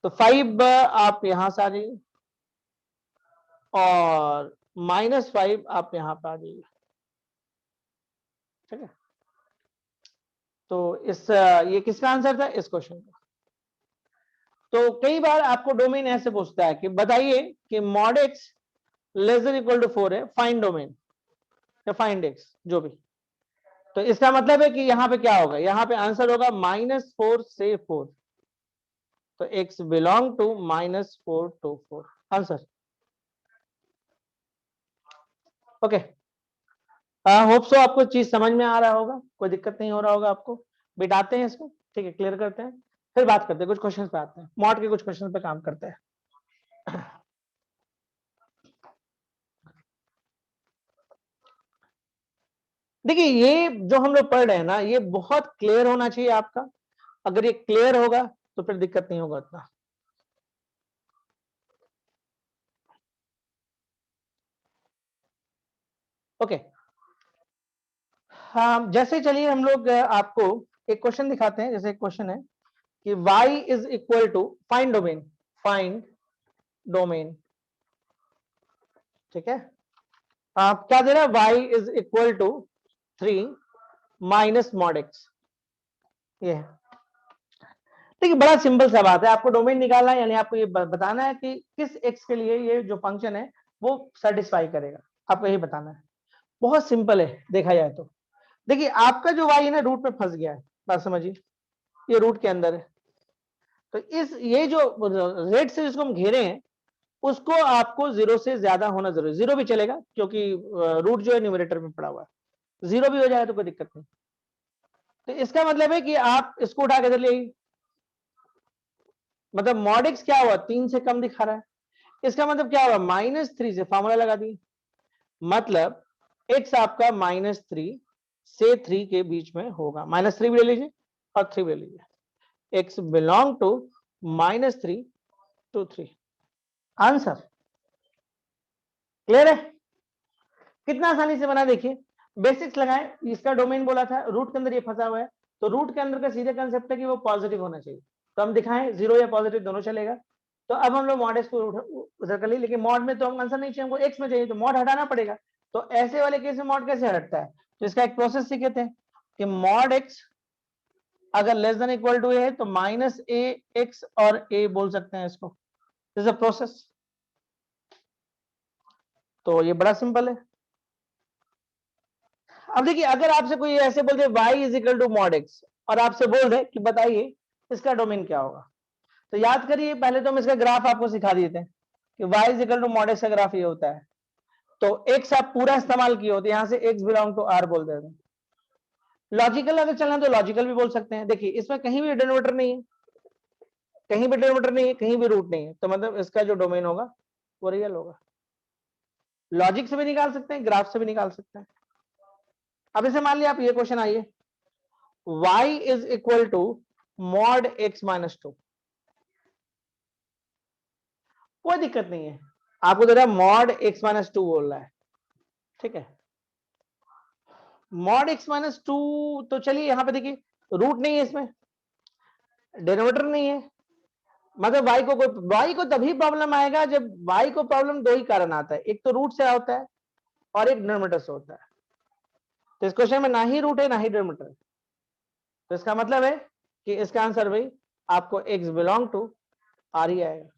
तो 5 आप यहां से आ जाइए और -5 आप यहां पे आ जाइए। ठीक है, तो इस ये किसका आंसर था इस क्वेश्चन का? तो कई बार आपको डोमेन ऐसे पूछता है कि बताइए कि mod x less than equal to 4 है, फाइंड डोमेन या फाइंड एक्स जो भी। तो इसका मतलब है कि यहां पे क्या होगा, यहां पे आंसर होगा -4 से 4। तो x belong to -4 to 4 answer. Okay, hope so आपको चीज समझ में आ रहा होगा, कोई दिक्कत नहीं हो रहा होगा आपको। बिठाते हैं इसको, ठीक है, क्लियर करते हैं, फिर बात करते हैं कुछ क्वेश्चन पे आते हैं, मॉड के कुछ क्वेश्चन पे काम करते हैं। देखिए ये जो हम लोग पढ़ रहे हैं ना, ये बहुत क्लियर होना चाहिए आपका। अगर ये क्लियर होगा तो फिर दिक्कत नहीं होगा इतना। ओके, हाँ जैसे चलिए हम लोग आपको एक क्वेश्चन दिखाते हैं। जैसे एक क्वेश्चन है कि y is equal to find domain, find domain. ठीक है, आप क्या दे रहा है, y is equal to 3 minus mod x. ये है, देखिए बड़ा सिंपल सा बात है, आपको डोमेन निकालना है, यानी आपको ये बताना है कि किस x के लिए ये जो फंक्शन है वो सेटिस्फाई करेगा, आपको यही बताना है। बहुत सिंपल है देखा जाए तो। देखिए आपका जो y है ना रूट में फंस गया है, बात समझिए, ये रूट के अंदर है। तो इस ये जो रेड से जिसको हम घेरे हैं उसको आपको 0 से ज्यादा होना जरूरी, 0 भी चलेगा क्योंकि रूट जो है न्यूमरेटर में पड़ा हुआ है, 0 भी हो जाए तो कोई दिक्कत नहीं। तो इसका मतलब है कि आप इसको उठा के इधर ले आइए। मतलब मॉड एक्स क्या हुआ, 3 से कम दिखा रहा है, इसका मतलब क्या हुआ, -3 से फॉर्मूला लगा दिए, मतलब एक्स आपका -3 से 3 के बीच में होगा। -3 भी ले लीजिए और 3 भी ले लीजिए, x belong to -3 to 3 answer. Clear है? कितना आसानी से बना, देखिए बेसिक्स लगाए, इसका डोमेन बोला था, रूट के अंदर ये फंसा हुआ है, तो रूट के अंदर का सीधे कंसेप्ट है कि वो पॉजिटिव होना चाहिए, तो हम दिखाएं 0 या पॉजिटिव दोनों चलेगा। तो अब हम लोग मॉड एक्स को उधर कर लिए, लेकिन मॉड में तो हम आंसर नहीं चाहिए, हमको एक्स में चाहिए, तो मॉड हटाना पड़ेगा। तो ऐसे वाले केस में मॉड कैसे हटता है, तो इसका एक प्रोसेस सीखे थे कि मॉड एक्स अगर लेस देन इक्वल टू है तो -a(x) और a बोल सकते हैं इसको, दिस इज अ प्रोसेस। तो ये बड़ा सिंपल है। अब देखिए अगर आपसे कोई ऐसे बोल दे y is equal to mod x और आपसे बोल दे कि बताइए इसका डोमेन क्या होगा, तो याद करिए पहले तो हम इसका ग्राफ आपको सिखा दिए थे कि y is equal to mod x का ग्राफ ये होता है। तो x आप पूरा इस्तेमाल किए होते, यहां से x बिलोंग टू r बोल देते हैं। लॉजिकल अगर चलना तो लॉजिकल भी बोल सकते हैं। देखिए इसमें कहीं भी डिनोमिनेटर नहीं है, कहीं भी डिनोमिनेटर नहीं है, कहीं भी रूट नहीं है, तो मतलब इसका जो डोमेन होगा वो रियल होगा। लॉजिक से भी निकाल सकते हैं, ग्राफ से भी निकाल सकते हैं। अब इसे मान लिया आप ये क्वेश्चन आइए, y is equal to mod x minus 2, कोई दिक्कत नहीं है, आपको दे रहा है मॉड x माइनस 2 बोल रहा है, ठीक है। मॉड x माइनस 2, तो चलिए यहां पे देखिए रूट नहीं है, इसमें डेरिवेटर नहीं है, मतलब y को तभी प्रॉब्लम आएगा जब y को प्रॉब्लम दो ही कारण आता है, एक तो रूट से होता है और एक डिनोमिनेटर से होता है। तो इस क्वेश्चन में ना ही रूट है ना ही डिनोमिनेटर है, तो इसका मतलब है कि इसका आंसर भाई आपको x बिलोंग टू r ही आएगा।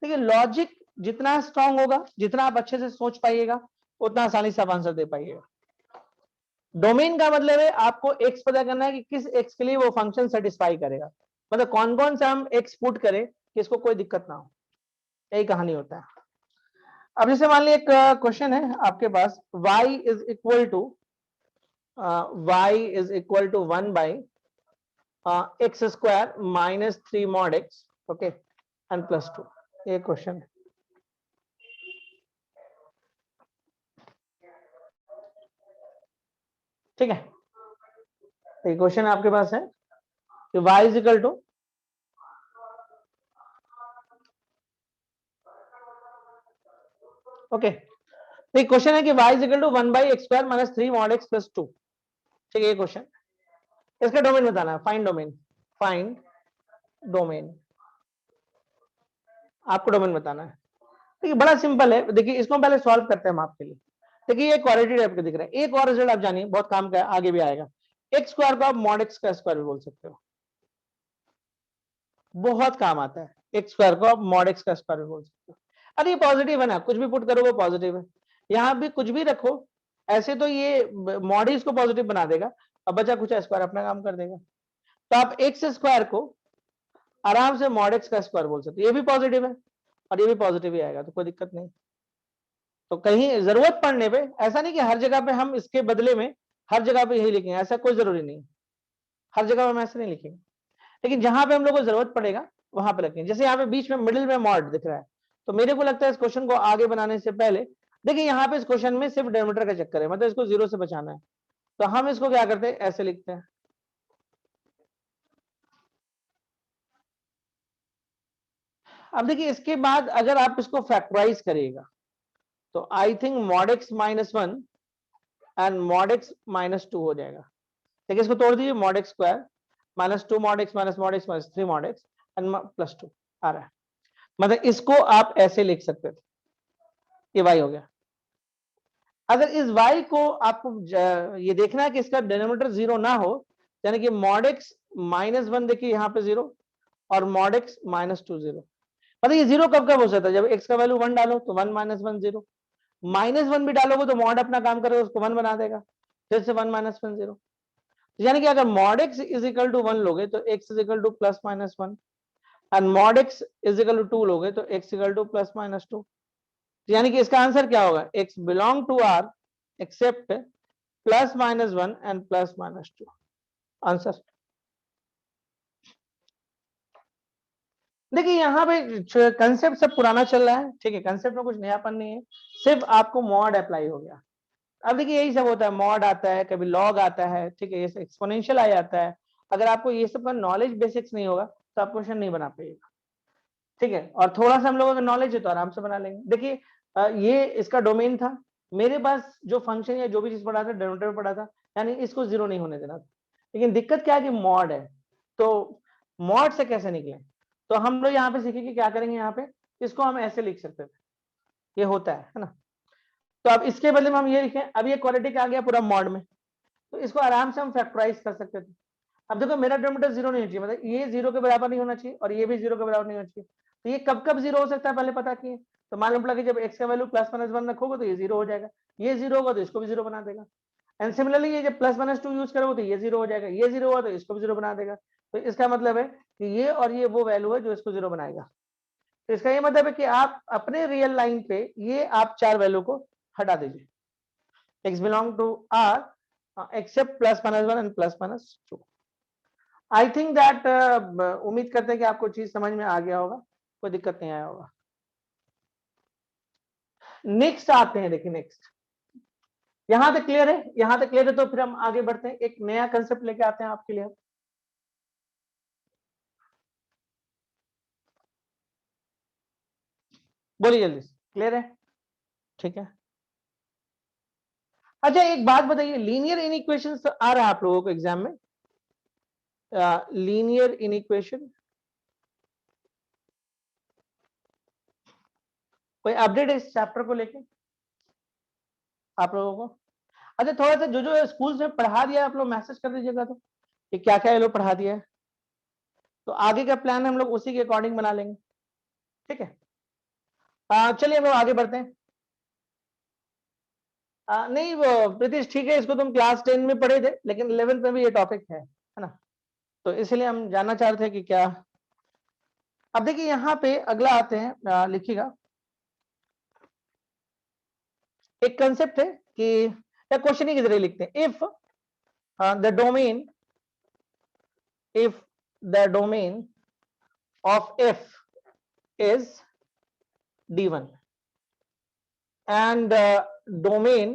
देखिए लॉजिक जितना स्ट्रांग होगा, जितना आप अच्छे से सोच पाइएगा, उतना आसानी से आप आंसर दे पाइएगा। डोमेन का मतलब है आपको x पता करना है कि किस x के लिए वो फंक्शन सेटिस्फाई करेगा, मतलब कौन कौन सा हम x पुट करें कि इसको कोई दिक्कत ना हो, यही कहानी होता है। अब जैसे मान लीजिए एक क्वेश्चन है आपके पास, y is equal to 1 by x square minus 3 mod x, okay, and plus 2, ये क्वेश्चन है। ठीक है, ये क्वेश्चन आपके पास है कि y is equal to, okay, तो क्वेश्चन है कि y is equal to 1 by x square minus 3 mod x plus 2, ठीक है, ये क्वेश्चन। इसका डोमेन बताना है, फाइंड डोमेन, फाइंड डोमेन, आपको डोमेन बताना है। देखिए बड़ा सिंपल है, देखिए इसको पहले सॉल्व करते हैं हम आपके लिए। देखिए ये क्वाड्रेटिक टाइप के दिख रहा है, एक और रिजल्ट आप जानिए, बहुत काम का आगे भी आएगा। एक्स स्क्वायर को आप मॉड एक्स का स्क्वायर भी बोल सकते हो, बहुत काम आता है। एक्स स्क्वायर को आप मॉड एक्स का स्क्वायर भी बोल सकते हो। अरे ये पॉजिटिव है ना, कुछ भी पुट करो वो पॉजिटिव है, यहाँ भी कुछ भी रखो, ऐसे तो ये मॉड ही इसको पॉजिटिव बना देगा, अब बचा कुछ स्क्वायर अपना काम कर देगा। तो आप एक्स स्क्वायर को आराम से मॉड एक्स का स्क्वायर बोल सकते हो, ये भी पॉजिटिव है और ये भी पॉजिटिव ही आएगा, तो कोई दिक्कत नहीं। तो कहीं जरूरत पड़ने पे, ऐसा नहीं कि हर जगह पे हम इसके बदले में हर जगह पे यही लिखेंगे, ऐसा कोई जरूरी नहीं, हर जगह पे हम ऐसे नहीं लिखेंगे, लेकिन जहां पे हम लोग को जरूरत पड़ेगा वहां पे रखेंगे। जैसे यहाँ पे बीच में मिडिल में मॉड दिख रहा है, तो मेरे को लगता है इस क्वेश्चन को आगे बनाने से पहले, देखिए यहाँ पे इस क्वेश्चन में सिर्फ डेरिवेटर का चक्कर है, मतलब इसको जीरो से बचाना है, तो हम इसको क्या करते हैं, ऐसे लिखते हैं। अब देखिए इसके बाद अगर आप इसको फैक्टराइज करिएगा, तो I think mod x minus 1 and mod x minus 2 हो जाएगा। देखिए इसको तोड़ दीजिए, mod x square minus 2 mod x minus mod x minus 3 mod x and plus 2 आ रहा है, मतलब इसको आप ऐसे लिख सकते थे, ये y हो गया। अगर इस y को आपको ये देखना है कि इसका डिनोमिनेटर जीरो ना हो, यानी कि मॉड एक्स माइनस 1, देखिए यहाँ पे जीरो, और मॉड एक्स माइनस 2 जीरो, मतलब ये जीरो कब कब हो सकता है, जब x का वैल्यू 1 डालो तो 1 माइनस 1 जीरो, माइनस 1 भी डालोगे तो मॉड अपना काम करेगा, उसको 1 बना देगा, फिर से 1 माइनस 1 जीरो। यानी कि अगर mod x is equal to 1 लोगे तो x is equal to plus minus 1, and mod x is equal to 2 लोगे तो x equal to plus minus 2। यानी कि इसका आंसर क्या होगा, x belong to r except plus minus 1 and plus minus 2, answer. देखिए यहाँ पे कंसेप्ट सब पुराना चल रहा है, ठीक है, कंसेप्ट में कुछ नयापन नहीं है, सिर्फ आपको मॉड अप्लाई हो गया। अब देखिए यही सब होता है, मॉड आता है, कभी लॉग आता है, ठीक है, ये एक्सपोनेंशियल आ जाता है। अगर आपको ये सब का नॉलेज बेसिक्स नहीं होगा तो आप क्वेश्चन नहीं बना पाइएगा, ठीक है, और थोड़ा सा हम लोगों का नॉलेज है तो आराम से बना लेंगे। देखिए ये इसका डोमेन था, मेरे पास जो फंक्शन या जो भी चीज पढ़ा था डिनोमिनेटर पढ़ा था, यानी इसको जीरो नहीं होने देना था। लेकिन दिक्कत क्या है कि मॉड है, तो मॉड से कैसे निकले, तो हम लोग यहाँ पे सीखेंगे क्या करेंगे, यहाँ पे इसको हम ऐसे लिख सकते थे, ये होता है ना। तो अब इसके बदले में हम ये लिखें, अब ये क्वाड्रेटिक आ गया पूरा मॉड में, तो इसको आराम से हम फैक्टराइज कर सकते थे। अब देखो मेरा डिनोमिनेटर जीरो नहीं होना चाहिए, मतलब ये जीरो के बराबर नहीं होना चाहिए और ये भी जीरो के बराबर नहीं होना चाहिए, तो ये कब कब जीरो हो सकता है पहले पता किए, तो मान लो कि जब x का वैल्यू प्लस माइनस 1 रखोगे तो ये जीरो हो जाएगा, ये जीरो होगा तो इसको भी जीरो बना देगा। एंड सिमिलरली ये जब प्लस माइनस टू यूज करोगे तो ये जीरो हो जाएगा, ये जीरो हुआ तो इसको भी जीरो बना देगा। तो इसका मतलब है कि ये और ये वो वैल्यू है जो इसको जीरो बनाएगा। तो इसका ये मतलब है कि आप अपने रियल लाइन पे ये आप चार वैल्यू को हटा दीजिए, x belong to r except plus minus one and plus minus two. I think that उम्मीद करते हैं कि आपको चीज समझ में आ गया होगा, कोई दिक्कत नहीं आया होगा। नेक्स्ट आते हैं, देखिए नेक्स्ट, यहां तक क्लियर है, यहां तक क्लियर है तो फिर हम आगे बढ़ते हैं, एक नया कंसेप्ट लेके आते हैं आपके लिए। बोलिए जल्दी, क्लियर है? ठीक है। अच्छा एक बात बताइए, लीनियर इनइक्वेशन आ रहा है आप लोगों को एग्जाम में? लीनियर इनइक्वेशन कोई अपडेट है इस चैप्टर को लेके आप लोगों को? अच्छा थोड़ा सा जो जो स्कूल्स में पढ़ा दिया आप लोग मैसेज कर दीजिएगा तो कि क्या क्या ये लोग पढ़ा दिया है, तो आगे का प्लान हम लोग उसी के अकॉर्डिंग बना लेंगे। ठीक है, चलिए हम लोग आगे बढ़ते हैं। नहीं वो प्रीतिश ठीक है, इसको तुम क्लास 10 में पढ़े थे लेकिन 11th में भी ये टॉपिक है ना, तो इसलिए हम जानना चाह रहे थे कि क्या। अब देखिए यहाँ पे अगला आते हैं, लिखिएगा, एक कंसेप्ट है कि या क्वेश्चन ही के जरिए लिखते हैं, if the domain of F is D1 and domain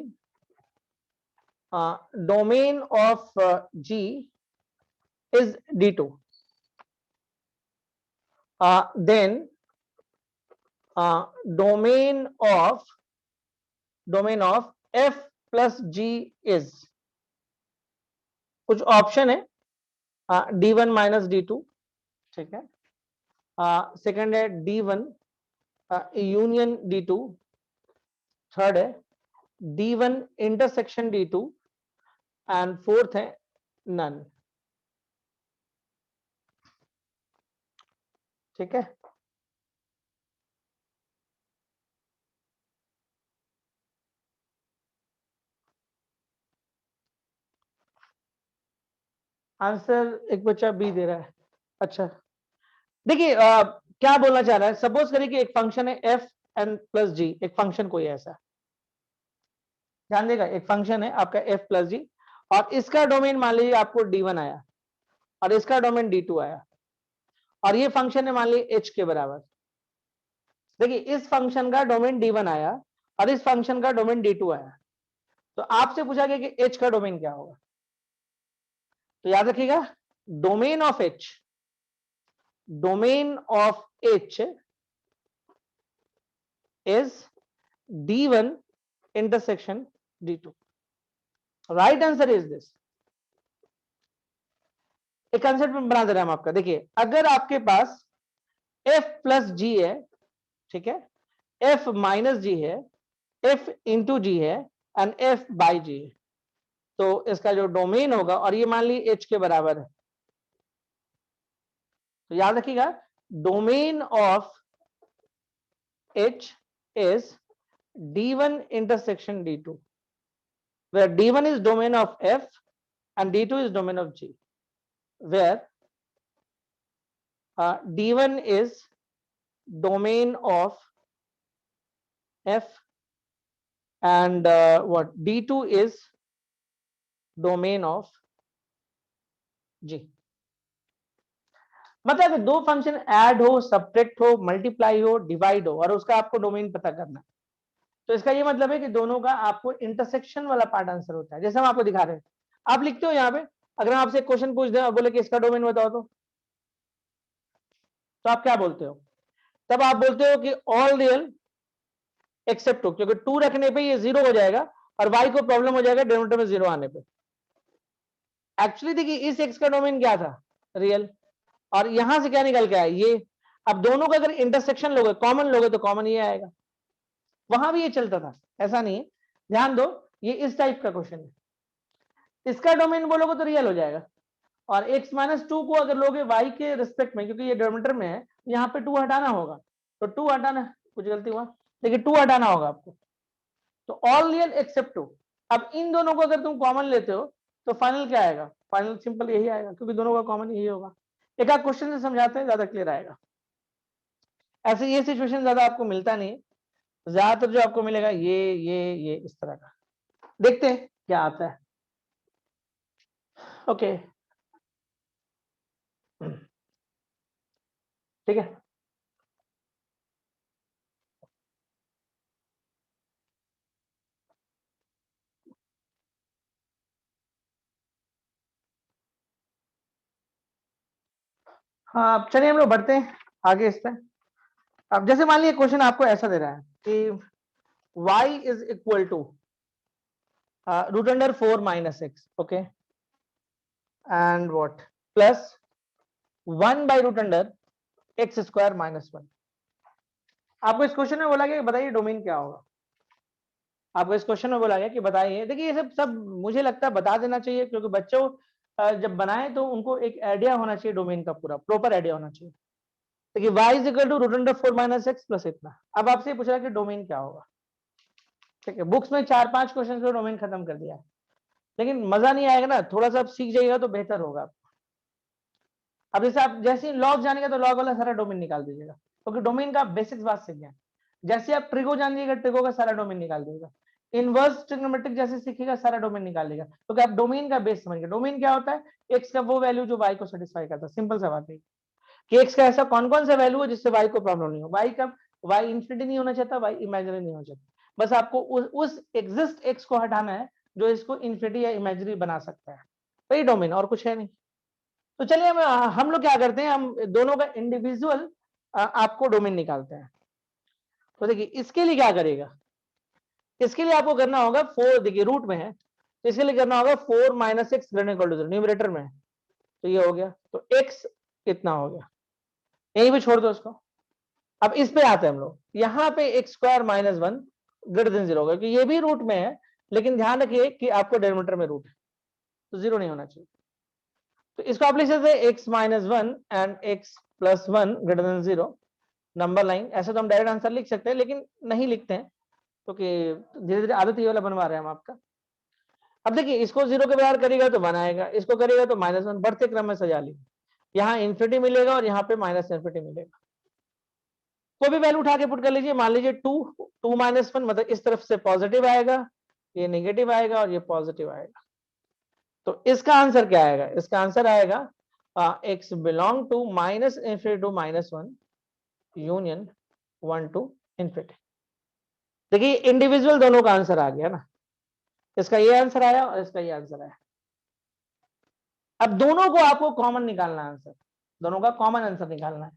of G is D2, then domain of F plus G is, कुछ ऑप्शन है, D1 माइनस D2, ठीक है, सेकंड है D1 यूनियन D2, थर्ड है D1 intersection D2 and fourth है नन। ठीक है, आंसर एक बच्चा बी दे रहा है। अच्छा देखिए क्या बोलना चाह रहा है, सपोज करिए कि एक फंक्शन है एफ एन प्लस जी, एक फंक्शन कोई ऐसा ध्यान देगा, एक फंक्शन है आपका एफ प्लस जी और इसका डोमेन मान लीजिए आपको D1 आया और इसका डोमेन D2 आया और ये फंक्शन है मान लीजिए h के बराबर। देखिए इस फंक्शन का डोमेन D1 आया और इस फंक्शन का डोमेन D2 आया, तो आपसे पूछा गया कि h का डोमेन क्या होगा, तो याद रखिएगा domain of h is D1 intersection D2, right answer is this. एक कंसेप्ट बना दे रहे हैं हम आपका, देखिए अगर आपके पास f प्लस जी है, ठीक है, f माइनस जी है, f इंटू जी है एंड f बाई जी है, तो इसका जो डोमेन होगा, और ये मान ली h के बराबर है, तो याद रखिएगा domain of h is D1 intersection D2, where D1 is domain of f and D2 is domain of G, where D1 is domain of f and what D2 is domain of G। मतलब दो फंक्शन ऐड हो, सब्ट्रैक्ट हो, मल्टीप्लाई हो, डिवाइड हो और उसका आपको डोमेन पता करना है, तो इसका ये मतलब है कि दोनों का आपको इंटरसेक्शन वाला पार्ट आंसर होता है, जैसे हम आपको दिखा रहे हैं। आप लिखते हो यहाँ पे, अगर हम आपसे क्वेश्चन पूछ दें और बोले कि इसका डोमेन बताओ तो आप क्या बोलते हो? तब आप बोलते हो कि ऑल रियल एक्सेप्ट टू, क्योंकि टू रखने पे ये जीरो हो जाएगा और y को प्रॉब्लम हो जाएगा डिनोमिनेटर में जीरो आने पे। एक्चुअली देखिए इस x का डोमेन क्या था, रियल, और यहां से क्या निकल के आया ये। अब दोनों का अगर इंटरसेक्शन लोगे, कॉमन लोगे तो कॉमन ये आएगा, वहां भी ये चलता था, ऐसा नहीं है। ध्यान दो ये इस टाइप का क्वेश्चन है, इसका डोमेन बोलोगे तो रियल हो जाएगा और x माइनस टू को अगर लोगे y के रिस्पेक्ट में, क्योंकि ये डिनोमिनेटर में है, यहाँ पे टू हटाना होगा, तो टू हटाना, कुछ गलती हुआ, देखिए टू हटाना होगा आपको, तो ऑल रियल एक्सेप्ट टू, अब इन दोनों को अगर तुम कॉमन लेते हो तो फाइनल क्या आएगा, फाइनल सिंपल यही आएगा, क्योंकि दोनों का कॉमन यही होगा। एक आध क्वेश्चन से समझाते हैं, ज्यादा क्लियर आएगा। ऐसे ये सिचुएशन ज्यादा आपको मिलता नहीं, ज्यादातर जो आपको मिलेगा ये इस तरह का। देखते हैं क्या आता है। ओके ठीक है। हाँ अब चलिए हम लोग बढ़ते हैं आगे इस पे। अब जैसे मान लीजिए क्वेश्चन आपको ऐसा दे रहा है कि y is equal to root under 4 minus x, okay, and what plus 1 by root under x square minus 1। आपको इस क्वेश्चन में बोला गया कि बताइए डोमेन क्या होगा। आपको इस क्वेश्चन में बोला गया कि बताइए, देखिए ये सब सब मुझे लगता है बता देना चाहिए, क्योंकि बच्चों जब बनाए तो उनको एक आइडिया होना चाहिए डोमेन का, पूरा प्रॉपर आइडिया होना चाहिए। देखिए y is equal to root under 4 minus x plus इतना। अब आपसे पूछ रहा है कि डोमेन क्या होगा। ठीक है, बुक्स में 4-5 क्वेश्चन से डोमेन खत्म कर दिया, लेकिन मजा नहीं आएगा ना, थोड़ा सा आप सीख जाइएगा तो बेहतर होगा। अब जैसे आप जैसे लॉग जानेगा तो लॉग वाला सारा डोमेन निकाल दीजिएगा, क्योंकि डोमेन का बेसिक्स बात सीख गया। जैसे आप ट्रिगो जान लीजिएगा, ट्रिगो का सारा डोमेन निकाल देगा। इनवर्स ट्रिग्नोमेट्रिक जैसे सीखिएगा सारा डोमेन निकाल देगा, क्योंकि आप डोमेन का बेस समझ गए। डोमेन क्या होता है, एक्स का वो वैल्यू जो वाई को सेटिस्फाई करता है। सिंपल सा बात है कि एक्स का ऐसा कौन कौन सा वैल्यू है जिससे वाई को प्रॉब्लम नहीं हो। वाई का वाई इंफिनिटी नहीं होना चाहता, वाई इमेजिनरी नहीं होना चाहता। बस आपको उस एग्जिस्ट एक्स को हटाना है जो इसको इंफिनिटी या इमेजिनरी बना सकता है, वही डोमेन, और कुछ है नहीं। तो चलिए हम लोग क्या करते हैं, हम दोनों का इंडिविजुअल आपको डोमेन निकालते हैं। तो देखिए इसके लिए क्या करेगा, इसके लिए आपको करना होगा 4, देखिए रूट में है तो इसके लिए करना होगा 4 minus x greater equal to 0, numerator में है तो ये हो गया, तो एक्स कितना हो गया, यहीं पे छोड़ दो उसको। अब इस पे आते हैं हम लोग, यहाँ पे x square minus 1 greater than 0 होगा, क्योंकि ये भी रूट में है, लेकिन ध्यान रखिए कि आपको डेनोमिनेटर में रूट है तो 0 नहीं होना चाहिए। तो इसको आप लिख सकते हैं x minus 1 and x plus 1 greater than 0 number line. ऐसे तो हम डायरेक्ट आंसर लिख सकते हैं, लेकिन नहीं लिखते हैं क्योंकि धीरे धीरे आदत ये वाला बनवा रहे हैं हम आपका। अब देखिए इसको 0 के बराबर करेगा तो 1 आएगा, इसको करेगा तो माइनस 1, बढ़ते क्रम में सजा ली। यहाँ इन्फिनिटी मिलेगा और यहाँ पे माइनस इन्फिनिटी मिलेगा। कोई भी वैल्यू उठा के पुट कर लीजिए, मान लीजिए 2 माइनस 1, मतलब इस तरफ से पॉजिटिव आएगा, ये नेगेटिव आएगा और ये पॉजिटिव आएगा। तो इसका आंसर क्या आएगा, इसका आंसर आएगा x belong to minus infinity to minus 1 union 1 to infinity. देखिए इंडिविजुअल दोनों का आंसर आ गया ना, इसका ये आंसर आया और इसका ये आंसर आया। अब दोनों को आपको कॉमन निकालना है आंसर, दोनों का कॉमन आंसर निकालना है,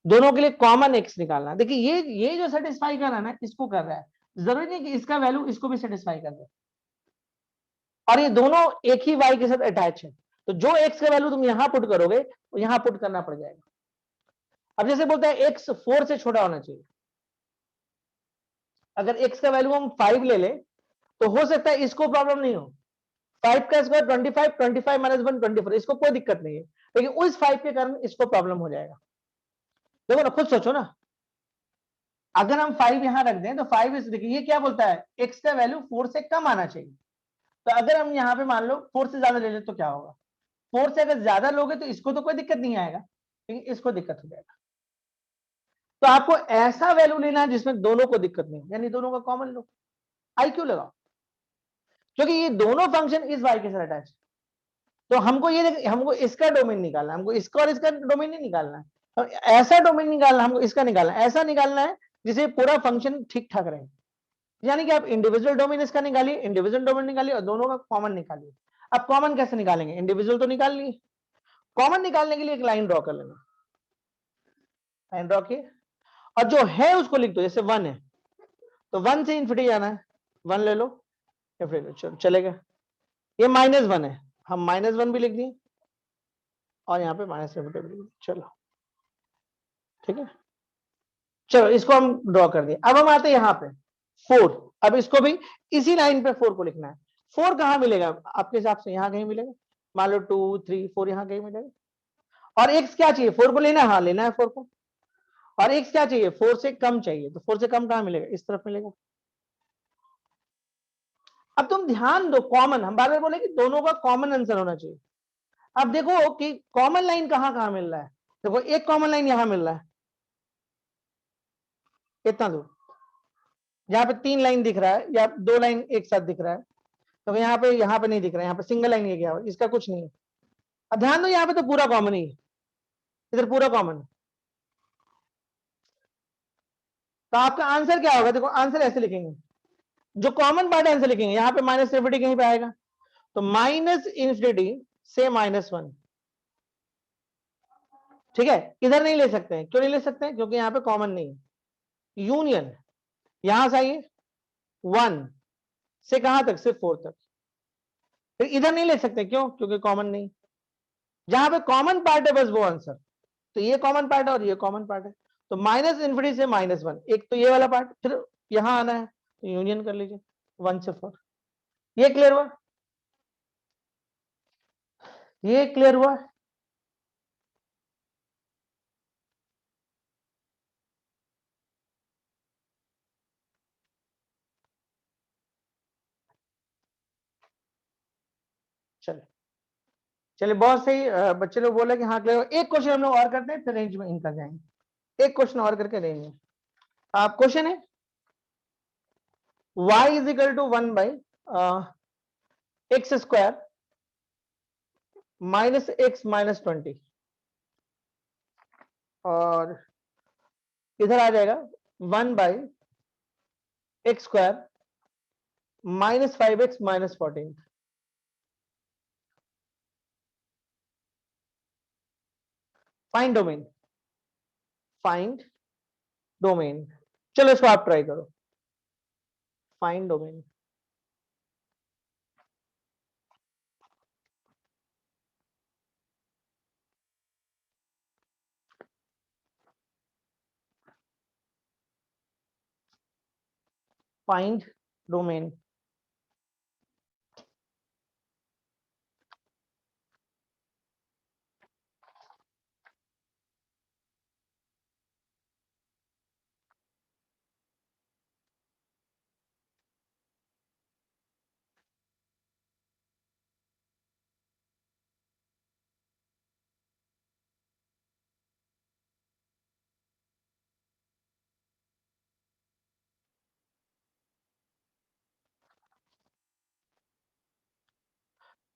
दोनों के लिए कॉमन एक्स निकालना है। देखिए ये जो सेटिस्फाई कर रहा है ना, इसको कर रहा है, जरूरी नहीं कि इसका वैल्यू इसको भी सेटिस्फाई कर दे, और ये दोनों एक ही वाई के साथ अटैच है, तो जो एक्स का वैल्यू तुम यहां पुट करोगे वो यहां पुट करना पड़ जाएगा। अब जैसे बोलते हैं एक्स 4 से छोटा होना चाहिए, अगर एक्स का वैल्यू हम 5 ले लें तो हो सकता है इसको प्रॉब्लम नहीं हो। 5 का स्क्वायर 25, 25 माइनस 1 24, इसको कोई दिक्कत नहीं है, लेकिन उस 5 के कारण इसको प्रॉब्लम हो जाएगा। देखो ना, खुद सोचो ना, अगर हम 5 यहां रख दें तो 5 इस, देखिए ये क्या बोलता है, एक्स का वैल्यू 4 से कम आना चाहिए। तो अगर हम यहाँ पे मान लो 4 से ज्यादा ले लें तो क्या होगा, 4 से अगर ज्यादा लोगे तो इसको तो कोई दिक्कत नहीं आएगा, लेकिन इसको दिक्कत हो जाएगा। तो आपको ऐसा वैल्यू लेना है जिसमें दोनों को दिक्कत नहीं, यानी दोनों का कॉमन लो, आई क्यों लगाओ, क्योंकि ये दोनों फंक्शन इस वाई के साथ अटैच है। तो हमको ये, हमको इसका डोमेन निकालना है, हमको इसका और इसका डोमेन नहीं निकालना है, तो ऐसा डोमेन निकालना, हमको इसका निकालना है, ऐसा निकालना है जिसे पूरा फंक्शन ठीक ठाक रहे। यानी कि आप इंडिविजुअल डोमेन इसका निकालिए, इंडिविजुअल डोमेन निकालिए और दोनों का कॉमन निकालिए। अब कॉमन कैसे निकालेंगे, इंडिविजुअल तो निकाल लिए, कॉमन निकालने के लिए एक लाइन ड्रॉ कर लेना, लाइन ड्रॉ किए और जो है उसको लिख दो। जैसे 1 है तो 1 से इन्फिनिटी जाना है, 1 ले लो या फिर चलेगा। ये -1 है, हम -1 भी लिख दिए और यहाँ पे माइनस इन्फिनिटी भी लिख दिए, चलो ठीक है। चलो इसको हम ड्रॉ कर दिए। अब हम आते हैं यहाँ पे 4, अब इसको भी इसी लाइन पे 4 को लिखना है। 4 कहाँ मिलेगा आपके हिसाब से, यहाँ कहीं मिलेगा, मान लो 2 3 4 यहाँ कहीं मिलेगा। और x क्या चाहिए, 4 को लेना है, हाँ लेना है 4 को। और x क्या चाहिए, 4 से कम चाहिए, तो 4 से कम कहाँ मिलेगा, इस तरफ मिलेगा। अब तुम ध्यान दो, कॉमन, हम बार बार बोले कि दोनों का कॉमन आंसर होना चाहिए। अब देखो कि कॉमन लाइन कहां कहां मिल रहा है। देखो एक कॉमन लाइन यहां मिल रहा है, इतना दूर, जहां पे 3 लाइन दिख रहा है या 2 लाइन एक साथ दिख रहा है, तो यहाँ पे नहीं दिख रहा है, यहाँ पे सिंगल लाइन ये गया हुआ, इसका कुछ नहीं है। अब ध्यान दो यहाँ पे तो पूरा कॉमन ही है, इधर पूरा कॉमन है, तो आपका आंसर क्या होगा? देखो आंसर ऐसे लिखेंगे, जो कॉमन पार्ट है आंसर लिखेंगे, यहाँ पे माइनस इन्फिनिटी कहीं पे आएगा, तो माइनस इन्फिनिटी से -1, ठीक है। इधर नहीं ले सकते हैं, क्यों नहीं ले सकते हैं? क्योंकि यहाँ पे कॉमन नहीं है। यूनियन यहां से आइए 1 से कहां तक? सिर्फ 4 तक। फिर इधर नहीं ले सकते, क्यों? क्योंकि कॉमन नहीं। जहां पे कॉमन पार्ट है बस वो आंसर, तो ये कॉमन पार्ट है और ये कॉमन पार्ट है, तो माइनस इन्फिनिटी से -1, एक तो ये वाला पार्ट, फिर यहां आना है तो यूनियन कर लीजिए 1 से 4। ये क्लियर हुआ? ये क्लियर हुआ? चलिए चलिए, बहुत सही। बच्चे लोग बोले कि हाँ क्लियर। एक क्वेश्चन हम लोग और करते हैं, फिर रेंज में इन कर जाएंगे। एक क्वेश्चन और करके रेंज में। क्वेश्चन है y is equal to 1 by x square minus x minus 20, और इधर आ जाएगा 1 by x square -5x minus 14। Find domain, find domain. चलो इसको आप ट्राई करो, फाइंड डोमेन। फाइंड डोमेन,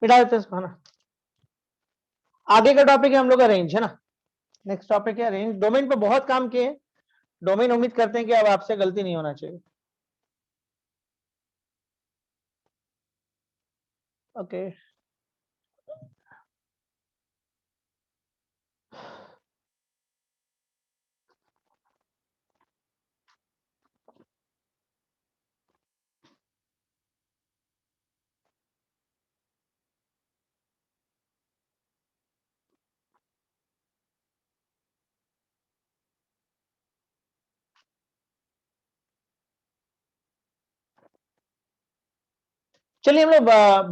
मिटा देते हैं इसको, है ना। आगे का टॉपिक है हम लोग का रेंज, है ना। नेक्स्ट टॉपिक है रेंज। डोमेन पे बहुत काम किए हैं, डोमेन उम्मीद करते हैं कि अब आपसे गलती नहीं होना चाहिए। ओके चलिए हम लोग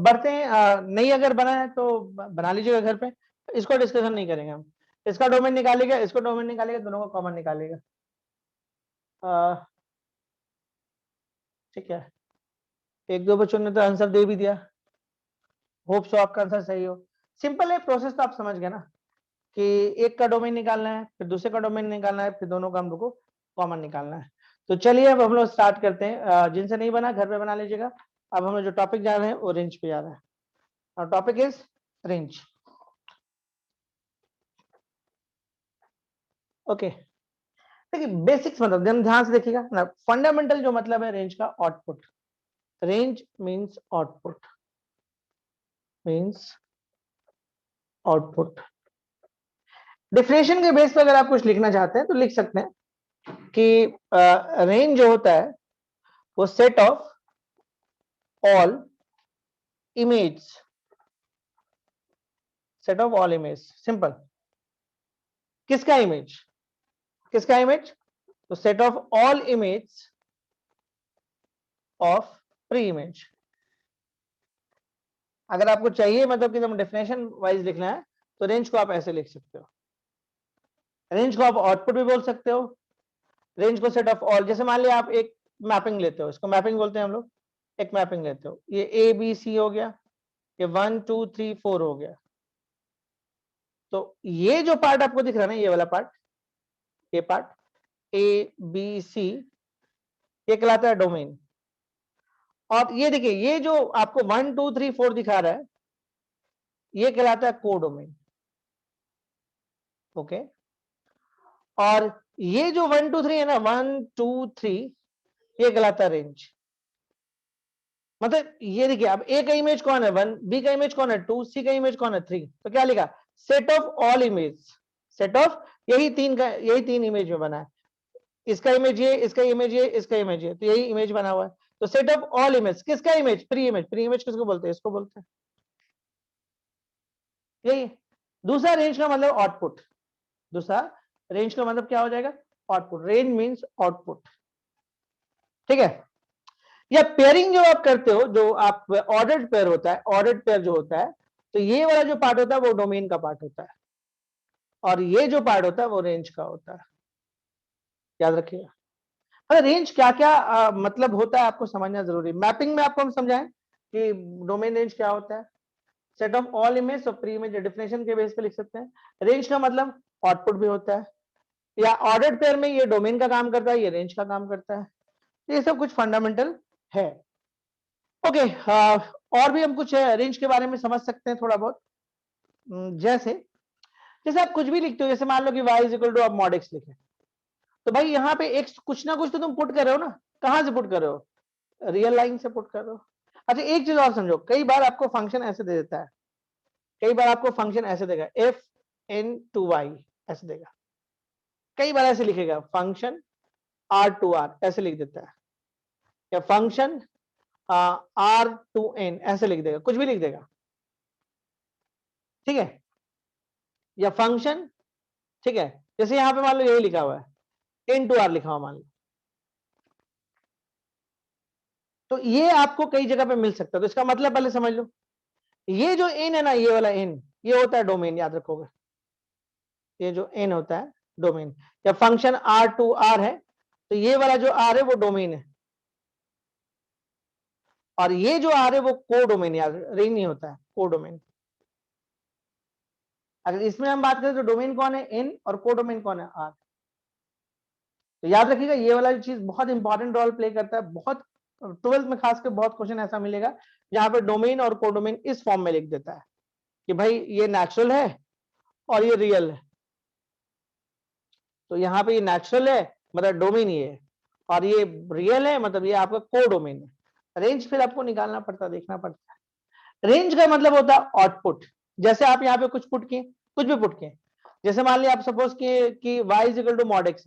बढ़ते हैं। नहीं अगर बना है तो बना लीजिएगा घर पे, इसको डिस्कशन नहीं करेंगे हम। इसका डोमेन निकालेगा, इसको डोमेन निकालेगा, दोनों का कॉमन निकालेगा। ठीक है, एक दो बच्चों ने तो आंसर दे भी दिया, होप सो आपका आंसर सही हो। सिंपल है प्रोसेस, तो आप समझ गए ना कि एक का डोमेन निकालना है, फिर दूसरे का डोमेन निकालना है, फिर दोनों का हम लोग को कॉमन निकालना है। तो चलिए अब हम लोग स्टार्ट करते हैं। जिनसे नहीं बना घर पे बना लीजिएगा। अब हम लोग जो टॉपिक जा रहे हैं वो रेंज पे जा रहा है, और टॉपिक इज रेंज। ओके, देखिए बेसिक्स मतलब ध्यान से देखिएगा ना। फंडामेंटल जो मतलब है रेंज का, output. Range means output, means output. Definition के बेस पर अगर आप कुछ लिखना चाहते हैं तो लिख सकते हैं कि रेंज जो होता है वो set of all image, set of all image. Simple, किसका इमेज? किसका इमेज? तो set of all image of pre image. अगर आपको चाहिए मतलब कि तुम डेफिनेशन वाइज लिखना है तो रेंज को आप ऐसे लिख सकते हो। रेंज को आप आउटपुट भी बोल सकते हो, रेंज को सेट ऑफ ऑल। जैसे मान लिया आप एक मैपिंग लेते हो, इसको मैपिंग बोलते हैं हम लोग। एक मैपिंग लेते हो, ये ए बी सी हो गया, ये 1 2 3 4 हो गया। तो ये जो पार्ट आपको दिख रहा है ना, ये वाला पार्ट, ये पार्ट ए बी सी, ये कहलाता है डोमेन। और ये देखिए, ये जो आपको 1 2 3 4 दिखा रहा है, ये कहलाता है कोडोमेन। ओके, और ये जो 1 2 3 है ना, 1 2 3, ये कहलाता है रेंज। मतलब ये देखिए, अब ए का इमेज कौन है 1, बी का इमेज कौन है 2, सी का इमेज कौन है 3, तो क्या लिखा, set of all image, set of यही तीन इमेज में बना है, इसका इमेज ये, इसका इमेज ये, इसका इमेज ये, तो यही इमेज बना हुआ है। तो सेट ऑफ ऑल इमेज, किसका image, pre image, pre image किसको बोलते हैं, इसको बोलते हैं, यही। दूसरा रेंज का मतलब आउटपुट, दूसरा रेंज का मतलब क्या हो जाएगा, आउटपुट, रेंज मींस आउटपुट, ठीक है। या पेयरिंग जो आप करते हो, जो आप ऑर्डर्ड पेयर होता है, ऑर्डर्ड पेयर जो होता है, तो ये वाला जो पार्ट होता है वो डोमेन का पार्ट होता है, और ये जो पार्ट होता है वो रेंज का होता है, याद रखिएगा। अरे रेंज क्या क्या मतलब होता है आपको समझना जरूरी। मैपिंग में आपको हम समझाएं कि डोमेन रेंज क्या होता है, सेट ऑफ ऑल इमेज और प्री इमेज, डेफिनेशन के बेस पे लिख सकते हैं। रेंज का मतलब आउटपुट भी होता है, या ऑर्डर्ड पेयर में ये डोमेन का काम करता है, ये रेंज का काम करता है। ये सब कुछ फंडामेंटल है। ओके, और भी हम कुछ रेंज के बारे में समझ सकते हैं थोड़ा बहुत। जैसे जैसे आप कुछ भी लिखते हो, जैसे मान लो कि y इज इक्वल टू, आप मॉड x लिखे, तो भाई यहाँ पे x कुछ ना कुछ तो तुम पुट कर रहे हो ना, कहां से पुट कर रहे हो, रियल लाइन से पुट कर रहे हो। अच्छा, एक चीज और समझो, कई बार आपको फंक्शन ऐसे दे देता है, कई बार आपको फंक्शन ऐसे देगा f n to y, ऐसे देगा, कई बार ऐसे लिखेगा फंक्शन r to r, ऐसे लिख देता है, या फंक्शन r to n ऐसे लिख देगा, कुछ भी लिख देगा, ठीक है, या फंक्शन, ठीक है। जैसे यहां पे मान लो यही लिखा हुआ है n to r लिखा हुआ, मान लो, तो ये आपको कई जगह पे मिल सकता है। तो इसका मतलब पहले समझ लो, ये जो n है ना, ये वाला n, ये होता है डोमेन, याद रखोगे, ये जो n होता है डोमेन। या फंक्शन r to r है, तो ये वाला जो r है वो डोमेन है, और ये जो r है वो को डोमेन, याद, रेंज नहीं होता है, को डोमेन। अगर इसमें हम बात करें तो डोमेन कौन है n, और को डोमेन कौन है r। तो याद रखिएगा, ये वाला चीज बहुत इंपॉर्टेंट रोल प्ले करता है। बहुत 12th में खासकर बहुत क्वेश्चन ऐसा मिलेगा जहां पर डोमेन और को डोमेन इस फॉर्म में लिख देता है कि भाई ये नेचुरल है और ये रियल है। तो यहाँ पे ये नेचुरल है मतलब डोमेन ये है, और ये रियल है मतलब ये आपका को डोमेन है। रेंज फिर आपको निकालना पड़ता है, देखना पड़ता है। रेंज का मतलब होता है आउटपुट। जैसे आप यहाँ पे कुछ पुट किए, कुछ भी पुट किए, जैसे मान लिया आप सपोज किए कि y is equal to mod x,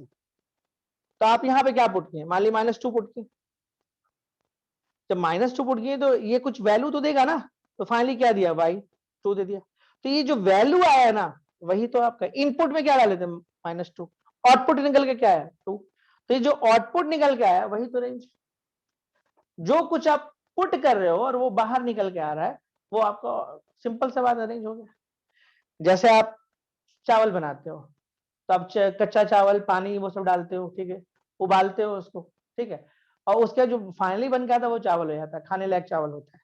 तो आप यहाँ पे क्या पुट किए, मान ली -2 पुट किए। जब -2 पुट किए तो ये कुछ वैल्यू तो देगा ना, तो फाइनली क्या दिया, y 2 दे दिया। तो ये जो वैल्यू आया ना, वही तो आपका इनपुट में क्या डाले थे, -2, आउटपुट निकल के क्या है 2, तो ये जो आउटपुट निकल के आया वही तो रेंज। जो कुछ आप पुट कर रहे हो और वो बाहर निकल के आ रहा है, वो आपका सिंपल सा बात रेंज हो गया। जैसे आप चावल बनाते हो, तो आप कच्चा चावल, पानी, वो सब डालते हो, ठीक है, उबालते हो उसको, ठीक है, और उसका जो फाइनली बन के आता है वो चावल हो जाता है, खाने लायक चावल होता है।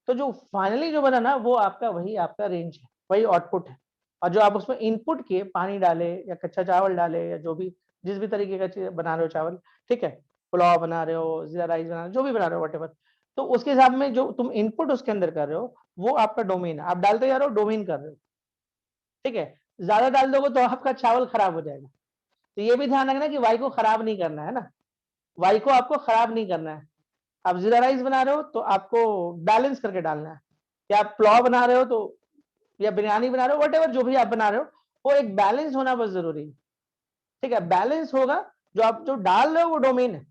तो जो फाइनली जो बना ना, वो आपका वही आपका रेंज है, वही आउटपुट है। और जो आप उसमें इनपुट किए, पानी डाले या कच्चा चावल डाले या जो भी, जिस भी तरीके का चीज बना रहे हो चावल, ठीक है, पुलाव बना रहे हो, जीरा राइस बना रहे हो, जो भी बना रहे हो वटेवर, तो उसके हिसाब में जो तुम इनपुट उसके अंदर कर रहे हो वो आपका डोमेन है। आप डालते जा रहे हो, डोमेन कर रहे हो, ठीक है। ज्यादा डाल दोगे तो आपका चावल खराब हो जाएगा। तो ये भी ध्यान रखना कि वाई को खराब नहीं करना है ना, वाई को आपको खराब नहीं करना है। आप जीरा राइस बना रहे हो तो आपको बैलेंस करके डालना है, या आप पुलाव बना रहे हो तो, या बिरयानी बना रहे हो, वट जो भी आप बना रहे हो, वो एक बैलेंस होना बहुत जरूरी है, ठीक है। बैलेंस होगा, जो आप जो डाल रहे हो वो डोमेन है,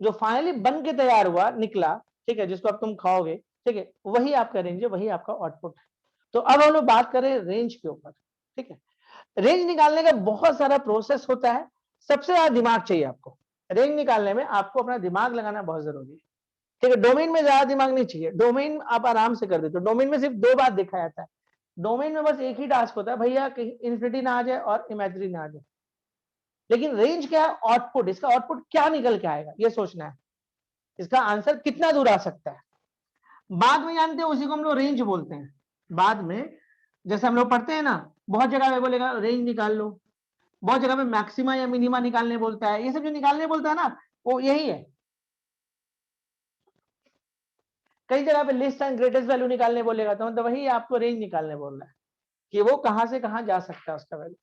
जो फाइनली बन के तैयार हुआ निकला, ठीक है, जिसको अब तुम खाओगे, ठीक है, वही आपका रेंज है, वही आपका आउटपुट है। तो अब हम लोग बात करें रेंज के ऊपर, ठीक है। रेंज निकालने का बहुत सारा प्रोसेस होता है, सबसे ज्यादा दिमाग चाहिए आपको। रेंज निकालने में आपको अपना दिमाग लगाना बहुत जरूरी है, ठीक है। डोमेन में ज्यादा दिमाग नहीं चाहिए, डोमेन आप आराम से कर देते हो। डोमेन में सिर्फ दो बात देखा जाता है, डोमेन में बस एक ही टास्क होता है, भैया कहीं इन्फिनिटी ना आ जाए और इमेजिनरी ना आ जाए। लेकिन रेंज क्या है, आउटपुट, इसका आउटपुट क्या निकल के आएगा ये सोचना है, इसका आंसर कितना दूर आ सकता है। बाद में जानते हैं उसी को हम लोग रेंज बोलते हैं। बाद में जैसे हम लोग पढ़ते हैं ना, बहुत जगह में बोलेगा रेंज निकाल लो, बहुत जगह में मैक्सिमा या मिनिमा निकालने बोलता है। ये सब जो निकालने बोलता है ना, वो यही है। कई जगह पे लिस्ट एंड ग्रेटेस्ट वैल्यू निकालने बोलेगा, तो मतलब वही आपको रेंज निकालने बोल रहा है कि वो कहां से कहां जा सकता है उसका वैल्यू।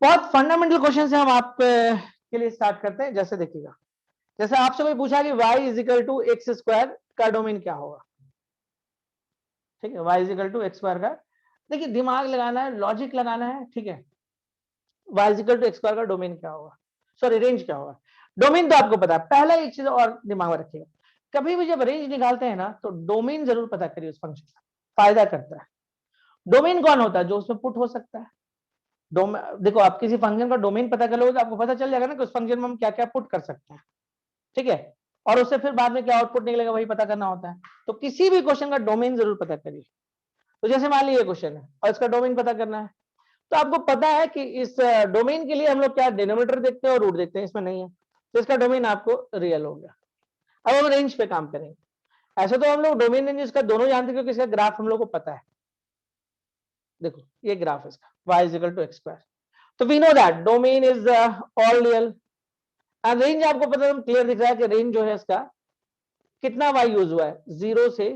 बहुत फंडामेंटल क्वेश्चन से हम आप के लिए स्टार्ट करते हैं। जैसे देखिएगा, जैसे आपसे कोई पूछा कि y is equal to x square का डोमेन क्या होगा, ठीक है, y is equal to x square का, देखिए दिमाग लगाना है, लॉजिक लगाना है, ठीक है। y is equal to x square का डोमेन क्या होगा, सॉरी रेंज क्या होगा। डोमेन तो आपको पता है। पहला एक चीज और दिमाग में रखिएगा, कभी भी जब रेंज निकालते हैं ना, तो डोमेन जरूर पता करिए उस फंक्शन का, फायदा करता है। डोमेन कौन होता है, जो उसमें पुट हो सकता है। देखो, आप किसी फंक्शन का डोमेन पता कर लोगे तो आपको पता चल जाएगा ना कि उस फंक्शन में हम क्या क्या पुट कर सकते हैं, ठीक है। और उससे फिर बाद में क्या आउटपुट निकलेगा वही पता करना होता है। तो किसी भी क्वेश्चन का डोमेन जरूर पता करिए। तो जैसे मान लीजिए क्वेश्चन है और इसका डोमेन पता करना है, तो आपको पता है कि इस डोमेन के लिए हम लोग क्या डिनोमिनेटर देखते हैं और रूट देखते हैं, इसमें नहीं है, तो इसका डोमेन आपको रियल हो गया। अब हम रेंज पे काम करेंगे। ऐसे तो हम लोग डोमेन रेंज इसका दोनों जानते हैं, क्योंकि इसका ग्राफ हम लोग को पता है। देखो ये ग्राफ है इसका, y is equal to x square, तो we know that domain is all real and range आपको पता है, क्लियर दिख रहा है कि रेंज जो है इसका कितना y यूज हुआ है, 0 से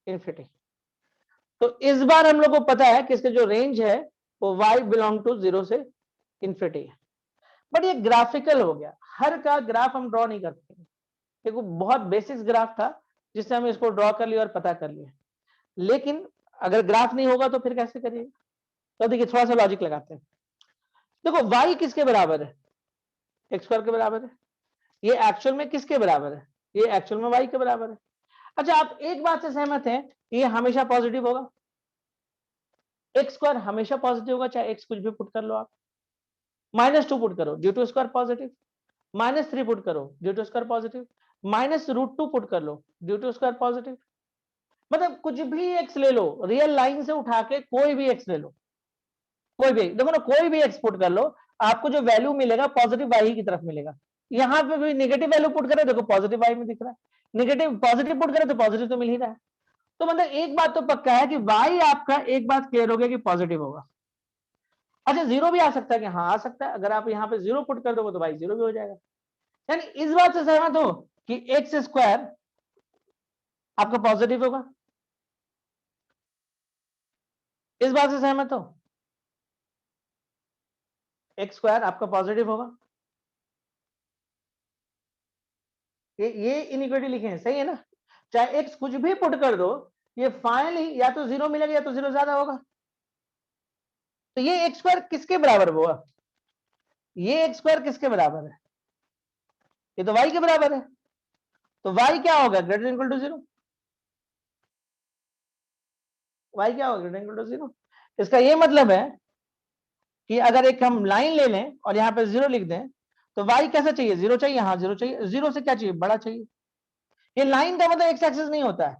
इन्फिनिटी। तो इस बार हम लोग को पता है कि इसका जो रेंज है वो y बिलोंग टू 0 से इन्फिनिटी है। बट ये ग्राफिकल हो गया, हर का ग्राफ हम ड्रॉ नहीं करते, देखो बहुत बेसिक ग्राफ था जिससे हम इसको ड्रॉ कर लिया और पता कर लिया। लेकिन अगर ग्राफ नहीं होगा तो फिर कैसे करिए, तो देखिए थोड़ा सा लॉजिक लगाते हैं। देखो y किसके बराबर है, एक्स स्क्वायर के बराबर है। ये एक्चुअल में किसके बराबर है, ये एक्चुअल में y के बराबर है। अच्छा, आप एक बात से सहमत हैं, ये हमेशा पॉजिटिव होगा, एक्स स्क्वायर हमेशा पॉजिटिव होगा, चाहे एक्स कुछ भी पुट कर लो आप। -2 पुट करो, due to square positive. -3 put करो, due to square positive. -√2 put कर लो, ड्यू टू स्क्वायर पॉजिटिव। मतलब कुछ भी एक्स ले लो, रियल लाइन से उठा के कोई भी एक्स ले लो, कोई भी, देखो ना, कोई भी एक्स पुट कर लो, आपको जो वैल्यू मिलेगा पॉजिटिव वाई की तरफ मिलेगा। यहां पे भी नेगेटिव वैल्यू पुट करें, देखो पॉजिटिव वाई में दिख रहा है, नेगेटिव पॉजिटिव पुट करें तो पॉजिटिव तो मिल ही रहा है। तो मतलब एक बात तो पक्का है कि वाई आपका, एक बात क्लियर हो गया कि पॉजिटिव होगा। अच्छा, जीरो भी आ सकता है कि हाँ आ सकता है, अगर आप यहाँ पे जीरो पुट कर दोगे तो वाई जीरो भी हो जाएगा। यानी इस बात से सहमत हो कि एक्स स्क्वायर आपका पॉजिटिव होगा, इस बात से सहमत हो, एक्स स्क्वायर आपका पॉजिटिव होगा। ये इनइक्वालिटी लिखे हैं, सही है ना। चाहे एक्स कुछ भी पुट कर दो, ये फाइनली या तो जीरो मिलेगा या तो जीरो ज्यादा होगा। तो ये एक्स स्क्वायर किसके बराबर हुआ, ये एक्स स्क्वायर किसके बराबर है, ये तो वाई के बराबर है। तो वाई क्या होगा, greater equal to zero. Y क्या होगा, ग्रेटर इक्वल टू जीरो। इसका ये मतलब है कि अगर एक हम लाइन ले लें और यहाँ पे जीरो लिख दें, तो वाई कैसा चाहिए, जीरो चाहिए, हाँ जीरो चाहिए। जीरो से क्या चाहिए, बड़ा चाहिए। ये लाइन का मतलब एक्स एक्सिस नहीं होता है।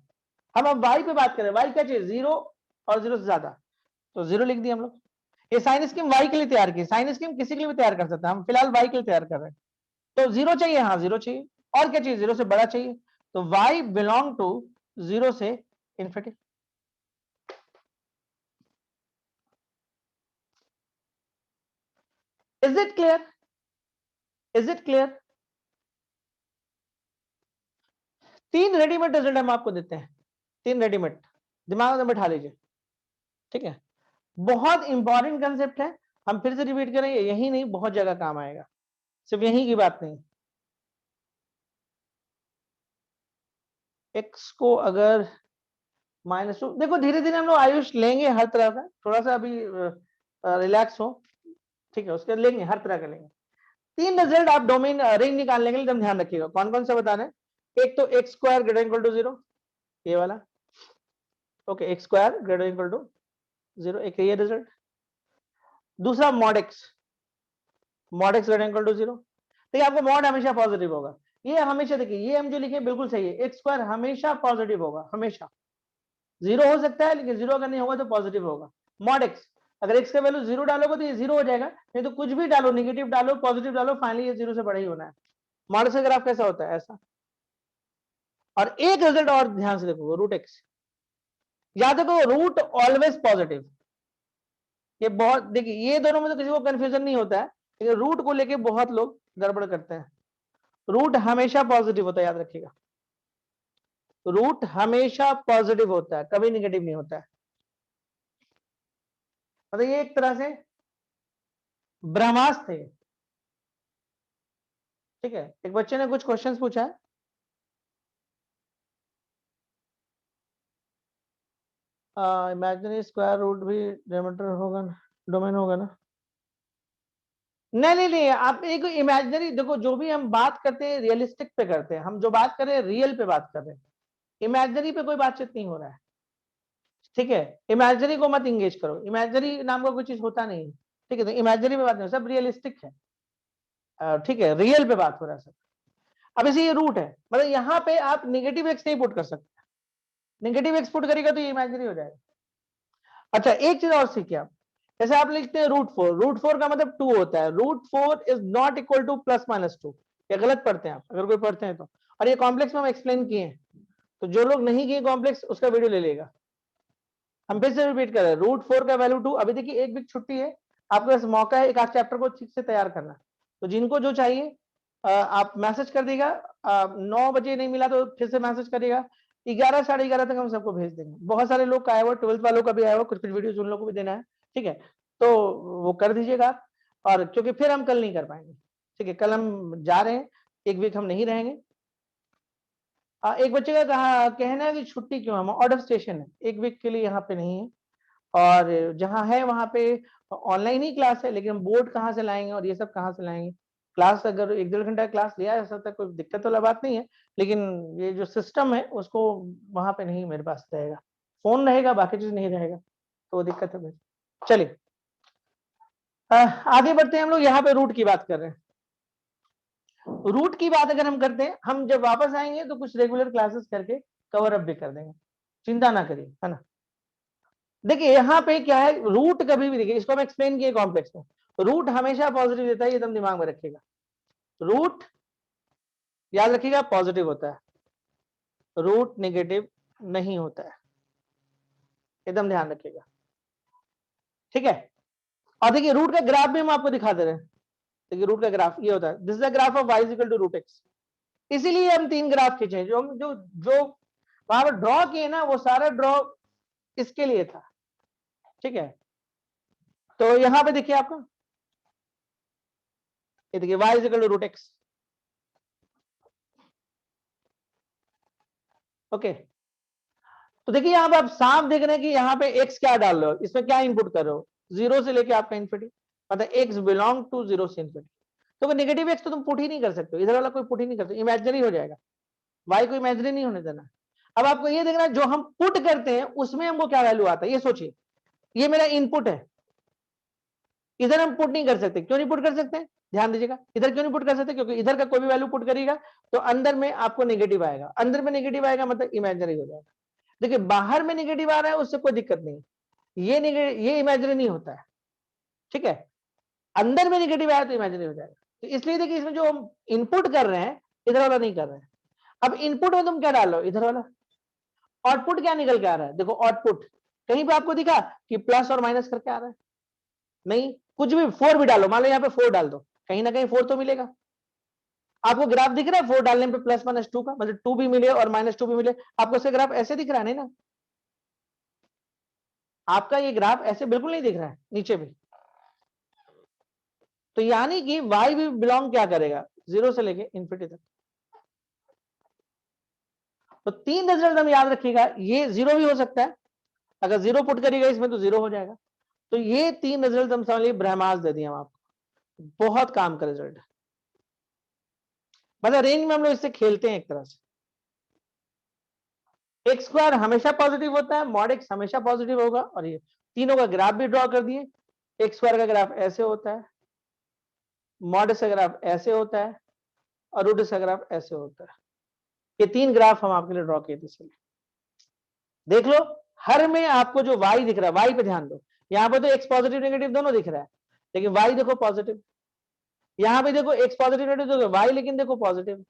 हम अब वाई पे बात करें, वाई क्या चाहिए, जीरो और जीरो से ज्यादा, तो जीरो लिख दिया हम लोग। ये साइन स्कीम वाई के लिए तैयार की, साइन स्कीम किसी के लिए भी तैयार कर सकते हैं, हम फिलहाल वाई के लिए तैयार कर रहे हैं। तो जीरो चाहिए, हाँ जीरो चाहिए, और क्या चाहिए, जीरो से बड़ा चाहिए। तो वाई बिलोंग टू जीरो से infinity. Is it clear, is it clear. तीन रेडीमेड रिजल्ट हम आपको देते हैं, तीन रेडीमेड, दिमाग में बैठा लीजिए, ठीक है। बहुत इंपॉर्टेंट कंसेप्ट है, हम फिर से रिपीट करेंगे, यही नहीं बहुत जगह काम आएगा, सिर्फ यही की बात नहीं। एक्स को अगर -2, देखो धीरे धीरे हम लोग आयुष लेंगे हर तरह का, थोड़ा सा अभी रिलैक्स हो, ठीक है, उसके लेंगे, हर तरह का लेंगे। तीन रिजल्ट आप डोमेन रेंज निकालने के लिए एकदम ध्यान रखिएगा, कौन कौन सा बता रहे हैं। एक तो x square greater equal to zero, ये वाला, okay, x square greater equal to zero, एक ये रिजल्ट। दूसरा mod x, mod x greater equal to zero. देखिए आपको मॉड हमेशा पॉजिटिव होगा, ये हमेशा, देखिए ये हम जो लिखे बिल्कुल सही है, एक्स स्क्वायर हमेशा पॉजिटिव होगा, हमेशा। जीरो हो सकता है लेकिन जीरो अगर नहीं होगा तो पॉजिटिव होगा। मॉड एक्स, अगर एक्स का वैल्यू जीरो डालोगे तो ये जीरो हो जाएगा, नहीं तो कुछ भी डालो, नेगेटिव डालो, पॉजिटिव डालो, फाइनली ये जीरो से बड़ा ही होना है। मॉड से ग्राफ कैसा होता है, ऐसा। और एक रिजल्ट और ध्यान से देखो, रूट एक्स, याद रखो रूट ऑलवेज पॉजिटिव। ये बहुत, देखिए ये दोनों में तो किसी को कंफ्यूजन नहीं होता है, लेकिन रूट को लेके बहुत लोग गड़बड़ करते हैं। रूट हमेशा पॉजिटिव होता है, याद रखिएगा, रूट हमेशा पॉजिटिव होता है, कभी निगेटिव नहीं होता है। मतलब ये एक तरह से ब्रह्मास्त्र है। ठीक है, एक बच्चे ने कुछ क्वेश्चंस पूछा है, इमेजिनरी स्क्वायर रूट भी डेमेटर होगा ना, डोमेन होगा ना? नहीं नहीं नहीं, आप एक इमेजिनरी देखो, जो भी हम बात करते हैं रियलिस्टिक पे करते हैं, हम जो बात कर रहे हैं रियल पे बात कर रहे हैं, इमेजिनरी पे कोई बातचीत नहीं हो रहा है। ठीक है, इमेजिनरी को मत इंगेज करो, इमेजिनरी नाम का कोई चीज होता नहीं है। ठीक है, तो इमेजिनरी पे बात नहीं, सब रियलिस्टिक है। ठीक है, रियल पे बात हो रहा है सब। अब इसे ये रूट है, मतलब यहाँ पे आप नेगेटिव एक्स नहीं पुट कर सकते, नेगेटिव एक्स पुट करेगा तो ये इमेजिनरी हो जाएगा। अच्छा, एक चीज और सीखिए आप, जैसे आप लिखते हैं रूट फोर का मतलब 2 होता है, root 4 is not equal to plus minus 2। ये गलत पढ़ते हैं आप, अगर कोई पढ़ते हैं तो। और ये कॉम्प्लेक्स में हम एक्सप्लेन किए हैं, तो जो लोग नहीं किए कॉम्प्लेक्स उसका वीडियो ले लेगा। हम फिर से रिपीट कर रहे हैं, रूट 4 का वैल्यू 2। अभी देखिए एक वीक छुट्टी है, आपके पास मौका है एक आध चैप्टर को ठीक से तैयार करना, तो जिनको जो चाहिए आप मैसेज कर देगा। 9 बजे नहीं मिला तो फिर से मैसेज करिएगा, 11 साढ़े 11 तक हम सबको भेज देंगे। बहुत सारे लोग का आया हुआ, 12th वालों का भी आया हुआ, कुछ कुछ वीडियो उन लोगों को भी देना है। ठीक है, तो वो कर दीजिएगा आप। और क्योंकि फिर हम कल नहीं कर पाएंगे, ठीक है, कल हम जा रहे हैं, एक वीक हम नहीं रहेंगे। एक बच्चे का कहना है कि छुट्टी क्यों, हम आउट ऑफ स्टेशन है, एक वीक के लिए यहाँ पे नहीं है, और जहाँ है वहाँ पे ऑनलाइन ही क्लास है, लेकिन बोर्ड कहाँ से लाएंगे और ये सब कहाँ से लाएंगे। क्लास अगर 1-1.5 घंटा क्लास लिया जा सकता है, कोई दिक्कत वाला बात नहीं है, लेकिन ये जो सिस्टम है उसको वहां पे नहीं मेरे पास रहेगा, फोन रहेगा बाकी चीज नहीं रहेगा, तो वो दिक्कत है मेरी। चलिए आगे बढ़ते हैं, हम लोग यहाँ पे रूट की बात कर रहे हैं। रूट की बात अगर हम करते हैं, हम जब वापस आएंगे तो कुछ रेगुलर क्लासेस करके कवर अप भी कर देंगे, चिंता ना करिए, है ना। देखिए यहाँ पे क्या है, रूट कभी भी, देखिए इसको हम एक्सप्लेन किए कॉम्प्लेक्स में, रूट हमेशा पॉजिटिव देता है, एकदम दिमाग में रखिएगा, रूट याद रखिएगा पॉजिटिव होता है, रूट नेगेटिव नहीं होता है, एकदम ध्यान रखिएगा। ठीक है, और देखिए रूट का ग्राफ भी हम आपको दिखा दे रहे हैं। देखिए रूट का ग्राफ ये होता है, this is the graph of y is equal to root x. इसीलिए हम 3 ग्राफ खींचे, जो जो जो वहां पर ड्रॉ किए ना, वो सारा ड्रॉ इसके लिए था। ठीक है, तो यहां पे देखिए आपका, ये देखिए y is equal to root x. Okay, तो देखिए यहां पे आप साफ देख रहे हैं कि यहाँ पे x क्या डाल रहे हो, इसमें क्या इनपुट कर रहे हो, 0 से लेके आपका इन्फिनिटी, मतलब x बिलोंग टू 0 से इन्फिनिटी। तो नेगेटिव x तो तुम पुट ही नहीं कर सकते, इधर वाला कोई पुट ही नहीं करते, इमेजिनरी हो जाएगा, y को इमेजिनरी नहीं होने देना। अब आपको ये देखना है, जो हम पुट करते हैं उसमें हमको क्या वैल्यू आता है, ये सोचिए, ये मेरा इनपुट है, इधर हम पुट नहीं कर सकते, क्यों नहीं पुट कर सकते, ध्यान दीजिएगा, इधर क्यों नहीं पुट कर सकते, क्योंकि इधर का कोई भी वैल्यू पुट करेगा तो अंदर में आपको नेगेटिव आएगा, अंदर में नेगेटिव आएगा मतलब इमेजिनरी हो जाएगा। देखिए बाहर में नेगेटिव आ रहा है उससे कोई दिक्कत नहीं, ये इमेजिनरी नहीं होता है। ठीक है, अंदर में नेगेटिव आया तो इमेजिनरी हो जाएगा। तो इसलिए देखिए इसमें जो हम इनपुट कर रहे हैं इधर वाला नहीं कर रहे हैं। अब इनपुट में तुम क्या डाल लो, इधर वाला। आउटपुट क्या निकल के आ रहा है, देखो आउटपुट कहीं पे आपको दिखा कि प्लस और माइनस करके आ रहा है, नहीं, कुछ भी 4 भी डालो, मान लो यहाँ पे 4 डाल दो, कहीं ना कहीं 4 तो मिलेगा। आपको ग्राफ दिख रहा है 4 डालने पे प्लस माइनस 2 का, मतलब 2 भी मिले और माइनस 2 भी मिले, आपको इसका ग्राफ ऐसे दिख रहा है नहीं ना, आपका ये ग्राफ ऐसे बिल्कुल नहीं दिख रहा है नीचे भी। तो यानी कि y भी बिलोंग क्या करेगा, 0 से लेके इन्फिनिटी तक। तो 3 रिजल्ट हम याद रखिएगा, ये 0 भी हो सकता है, अगर 0 पुट करिएगा इसमें तो 0 हो जाएगा। तो ये 3 रिजल्ट हम समझ लीजिए ब्रह्मास्त्र दे दिए हम आपको, बहुत काम का रिजल्ट है, मतलब रेंज में हम लोग इससे खेलते हैं एक तरह से। एक्स स्क्वायर हमेशा पॉजिटिव होता है, मॉड एक्स हमेशा पॉजिटिव होगा, और ये तीनों का ग्राफ भी ड्रॉ कर दिए। एक्स स्क्वायर का ग्राफ ऐसे होता है, मॉड का ग्राफ ऐसे होता है, और रूट का ग्राफ ऐसे होता है। ये 3 ग्राफ हम आपके लिए ड्रॉ किए थे, इसलिए देख लो, हर में आपको जो y दिख रहा है, y पे ध्यान दो, यहाँ पे तो x पॉजिटिव नेगेटिव दोनों दिख रहा है, लेकिन y देखो पॉजिटिव, यहाँ पे देखो x पॉजिटिव नेगेटिव देखो y, लेकिन देखो पॉजिटिव।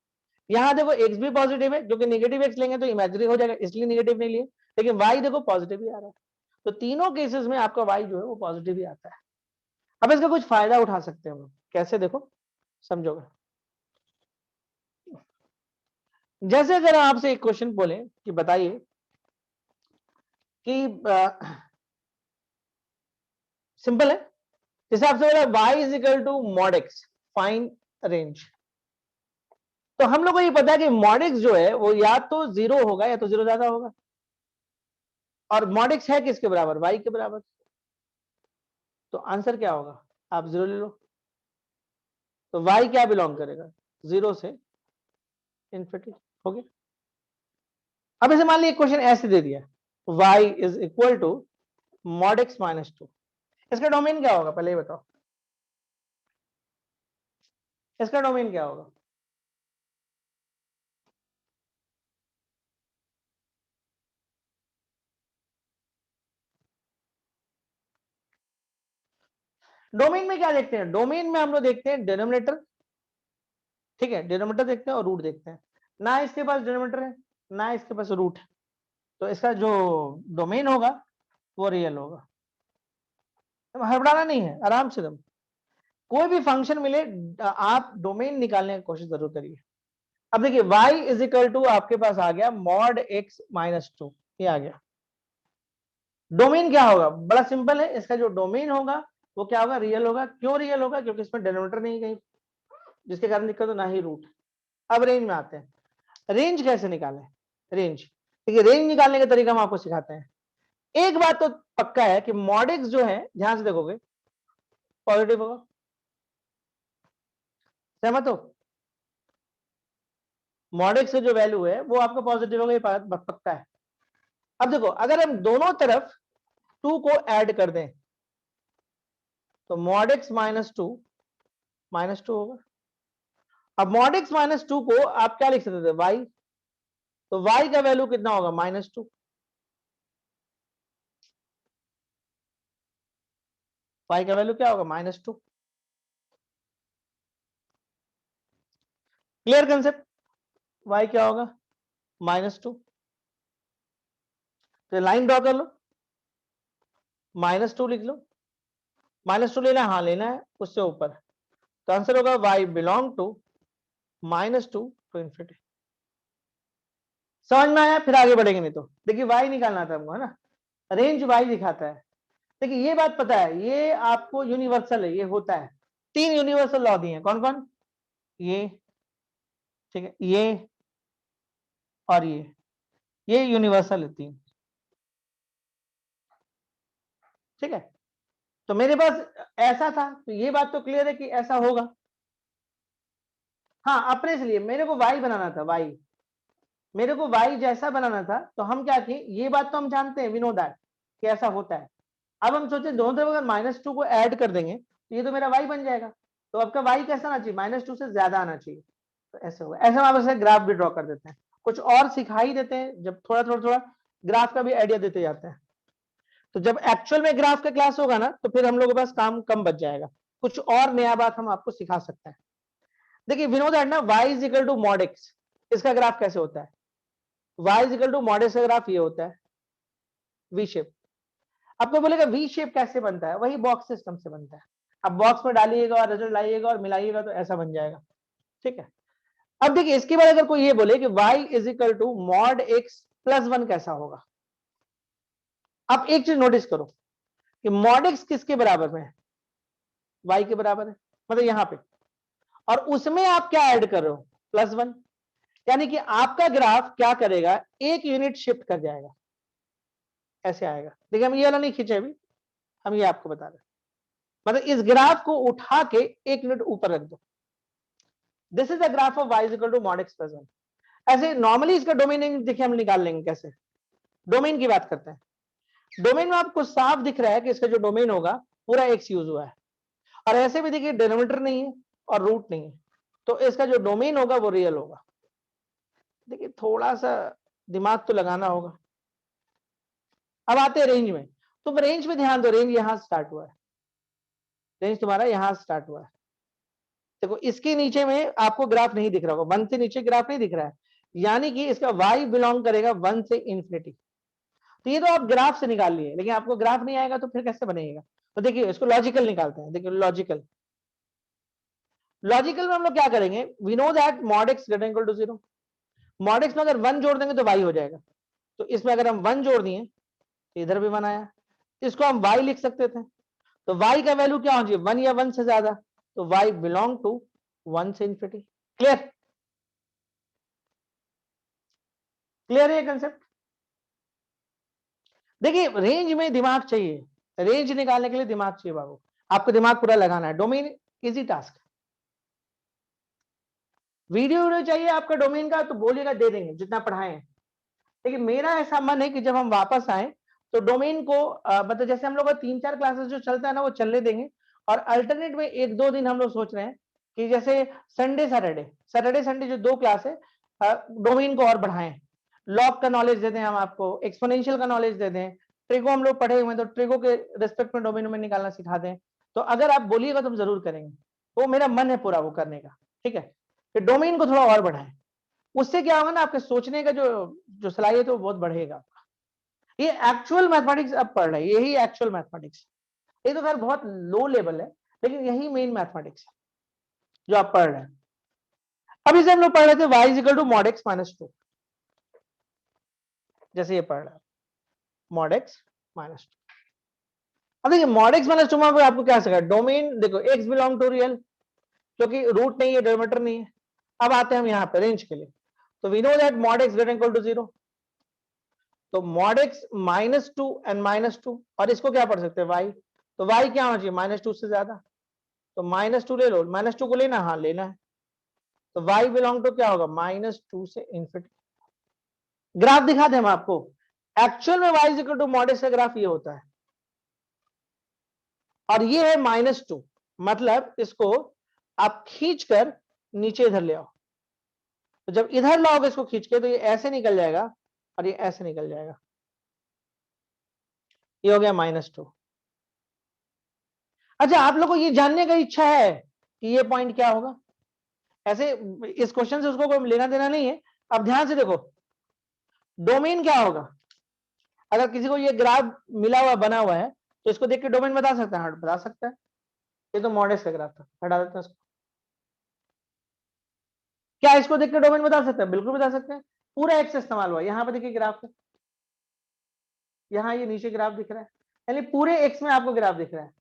यहाँ देखो x भी पॉजिटिव है, जो कि नेगेटिव x लेंगे तो इमेजिनरी हो जाएगा, इसलिए नेगेटिव नहीं लिए, लेकिन y देखो पॉजिटिव ही आ रहा है, तो तीनों केसेस में आपका y जो है वो पॉजिटिव ही आता है। अब इसका कुछ फायदा उठा सकते हैं हम लोग, कैसे देखो समझोगे। जैसे अगर आपसे एक क्वेश्चन बोले कि बताइए कि सिंपल है, जैसे आपसे बोला y is equal to mod x, find range. तो हम लोग को ये पता है कि मॉड x जो है वो या तो 0 होगा या तो 0 ज्यादा होगा, और मॉड x है किसके बराबर, y के बराबर, तो आंसर क्या होगा, आप 0 ले लो, तो y क्या बिलोंग करेगा, 0 से इन्फिनिटी, हो गया। अब इसे मान लीजिए क्वेश्चन ऐसे दे दिया, y is equal to mod x minus 2, इसका डोमेन क्या होगा पहले ये बताओ, इसका डोमेन क्या होगा, डोमेन में क्या देखते हैं, डोमेन में हम लोग देखते हैं डिनोमिनेटर, ठीक है, डिनोमिनेटर देखते हैं और रूट देखते हैं, ना इसके पास डिनोमिनेटर है ना इसके पास रूट है, तो इसका जो डोमेन होगा वो रियल होगा। हड़बड़ाना नहीं है, आराम से दम, कोई भी फंक्शन मिले आप डोमेन निकालने की कोशिश जरूर करिए। अब देखिए y इज इक्वल टू आपके पास आ गया मॉड x माइनस 2, ये आ गया। डोमेन क्या होगा, बड़ा सिंपल है, इसका जो डोमेन होगा वो क्या होगा, रियल होगा। क्यों रियल होगा, क्योंकि इसमें डिनोमिनेटर नहीं कहीं, जिसके कारण दिक्कत हो, ना ही रूट। अब रेंज में आते हैं, रेंज कैसे निकालें, रेंज देखिए, रेंज निकालने का तरीका हम आपको सिखाते हैं। एक बात तो पक्का है कि मॉड x जो है, ध्यान से देखोगे पॉजिटिव होगा, सहमत हो, मॉड x का जो वैल्यू है वो आपका पॉजिटिव होगा, ये बात पक्का है। अब देखो अगर हम दोनों तरफ 2 को ऐड कर दें तो मॉड x माइनस टू होगा। अब मॉड x माइनस 2 को आप क्या लिख सकते थे, y, तो y का वैल्यू कितना होगा, -2, y का वैल्यू क्या होगा, -2। क्लियर कंसेप्ट, y क्या होगा, -2, तो लाइन ड्रॉ कर लो, -2 लिख लो, -2 लेना है, हाँ लेना है, उससे ऊपर, तो आंसर होगा y belong to -2 to infinity. समझ में आया, फिर आगे बढ़ेंगे, नहीं तो देखिए y निकालना था हमको, है ना, रेंज y दिखाता है। देखिए ये बात पता है, ये आपको यूनिवर्सल है, ये होता है, 3 यूनिवर्सल लॉ दिए हैं, कौन कौन, ये, ठीक है, ये और ये यूनिवर्सल है 3, ठीक है। तो मेरे पास ऐसा था, तो ये बात तो क्लियर है कि ऐसा होगा। हाँ अपने से लिए मेरे को y बनाना था, y, मेरे को y जैसा बनाना था, तो हम क्या किए, ये बात तो हम जानते हैं, वी नो दैट कि ऐसा होता है। अब हम सोचे दोनों तरफ अगर -2 को ऐड कर देंगे तो ये तो मेरा y बन जाएगा, तो आपका y कैसा आना चाहिए, -2 से ज्यादा आना चाहिए, तो ऐसे होगा। ऐसे हम आप ग्राफ भी ड्रॉ कर देते हैं, कुछ और सिखाई देते हैं, जब थोड़ा थोड़ा थोड़ा ग्राफ का भी आइडिया देते जाते हैं, तो जब एक्चुअल में ग्राफ का क्लास होगा ना तो फिर हम लोगों के पास काम कम बच जाएगा, कुछ और नया बात हम आपको सिखा सकते हैं। देखिए वी नो दैट ना y is equal to mod x, इसका ग्राफ कैसे होता है, y is equal to mod x का ग्राफ ये होता है वी शेप। आपको बोलेगा वी शेप कैसे बनता है, वही बॉक्स सिस्टम से बनता है, अब बॉक्स में डालिएगा और रिजल्ट लाइएगा और मिलाइएगा तो ऐसा बन जाएगा, ठीक है। अब देखिए इसके बाद अगर कोई ये बोले कि y is equal to mod x plus 1 कैसा होगा, आप एक चीज नोटिस करो कि मॉड x किसके बराबर में है, y के बराबर है, मतलब यहां पे, और उसमें आप क्या ऐड कर रहे हो, +1, यानी कि आपका ग्राफ क्या करेगा, एक यूनिट शिफ्ट कर जाएगा, ऐसे आएगा। देखिए हम ये वाला नहीं खींचे अभी, हम ये आपको बता रहे हैं, मतलब इस ग्राफ को उठा के एक यूनिट ऊपर रख दो, this is the graph of y is equal to mod x plus 1। ऐसे नॉर्मली इसका डोमेन देखिए हम निकाल लेंगे कैसे, डोमेन की बात करते हैं। डोमेन में आपको साफ दिख रहा है कि इसका जो डोमेन होगा पूरा x यूज हुआ है, और ऐसे भी देखिए डिनोमिनेटर नहीं है और रूट नहीं है, तो इसका जो डोमेन होगा वो रियल होगा। देखिए थोड़ा सा दिमाग तो लगाना होगा। अब आते हैं रेंज में, तो रेंज में ध्यान दो, रेंज यहां स्टार्ट हुआ है, रेंज तुम्हारा यहां स्टार्ट हुआ है, देखो इसके नीचे में आपको ग्राफ नहीं दिख रहा होगा, 1 से नीचे ग्राफ नहीं दिख रहा है, यानी कि इसका y बिलोंग करेगा 1 से इंफिनिटी। तो ये तो आप ग्राफ से निकाल लिए, लेकिन आपको ग्राफ नहीं आएगा तो फिर कैसे बनेगा? तो देखिए इसको लॉजिकल निकालते हैं। देखिए लॉजिकल में हम लोग क्या करेंगे, we know that mod x greater equal to 0। Mod x में अगर 1 जोड़ देंगे तो y हो जाएगा, तो इसमें अगर हम 1 जोड़ दिए तो इधर भी 1 आया, इसको हम y लिख सकते थे। तो y का वैल्यू क्या होना चाहिए, 1 या 1 से ज्यादा, तो y बिलोंग टू 1 से इंफिनिटी। क्लियर है ये कंसेप्ट? देखिए रेंज में दिमाग चाहिए, रेंज निकालने के लिए दिमाग चाहिए बाबू, आपको दिमाग पूरा लगाना है। डोमेन इजी टास्क, वीडियो चाहिए आपका डोमेन का तो बोलिएगा, दे देंगे जितना पढ़ाए। लेकिन मेरा ऐसा मन है कि जब हम वापस आए तो डोमेन को मतलब जैसे हम लोग का 3-4 क्लासेस जो चलता है ना वो चलने देंगे, और अल्टरनेट में 1-2 दिन हम लोग सोच रहे हैं कि जैसे संडे सैटरडे संडे जो 2 क्लास है डोमेन को और बढ़ाएं, लॉग का नॉलेज दे दें हम आपको, एक्सपोनेंशियल का नॉलेज दे दें, ट्रिगो हम लोग पढ़े हुए तो ट्रिगो के रिस्पेक्ट में डोमेन में निकालना सिखा दें। तो अगर आप बोलिएगा तो हम जरूर करेंगे, तो मेरा मन है पूरा वो करने का। ठीक है, कि डोमेन को थोड़ा और बढ़ाएं, उससे क्या होगा ना, आपके सोचने का जो जो सलाहियत है वो बहुत बढ़ेगा आपका। ये एक्चुअल मैथमेटिक्स अब पढ़ रहे हैं, यही एक्चुअल मैथमेटिक्स। ये तो खैर बहुत लो लेवल है, लेकिन यही मेन मैथमेटिक्स है जो आप पढ़ रहे हैं। अब इसे हम लोग पढ़ रहे थे y equal to mod x minus 2, जैसे ये पढ़ रहा है मॉड x माइनस 2। अब देखिए मॉड x माइनस 2 में आपको क्या सिखा, डोमेन देखो x बिलोंग टू रियल, क्योंकि रूट नहीं है, डेरिवेटिव नहीं है। अब आते हैं हम यहाँ पे रेंज के लिए, तो we know that mod x greater equal to 0, तो mod x minus 2 and minus 2, और इसको क्या पढ़ सकते हैं y, तो y क्या होना चाहिए माइनस 2 से ज्यादा, तो माइनस 2 ले लो, माइनस 2 को लेना, हाँ लेना है, तो y बिलोंग टू क्या होगा माइनस 2 से इंफिनिटी। ग्राफ दिखा दें हम आपको, एक्चुअल में y equal to mod x का ग्राफ ये होता है, और ये है माइनस 2, मतलब इसको आप खींच कर नीचे इधर ले आओ, तो जब इधर लाओगे इसको खींच के तो ये ऐसे निकल जाएगा और ये ऐसे निकल जाएगा, ये हो गया माइनस 2। अच्छा आप लोग को ये जानने का इच्छा है कि ये पॉइंट क्या होगा, ऐसे इस क्वेश्चन से उसको कोई लेना देना नहीं है। अब ध्यान से देखो डोमेन क्या होगा, अगर किसी को ये ग्राफ मिला हुआ बना हुआ है तो इसको देख के डोमेन बता सकता है, हाँ बता सकता है, ये तो मॉडेस का ग्राफ था, हटा देते हैं इसको। क्या इसको देख के डोमेन बता सकते हैं, बिल्कुल बता सकते हैं, पूरा एक्स इस्तेमाल हुआ। यहाँ पे देखिए ग्राफ है, यहाँ ये नीचे ग्राफ दिख रहा है, यानी पूरे एक्स में आपको ग्राफ दिख रहा है।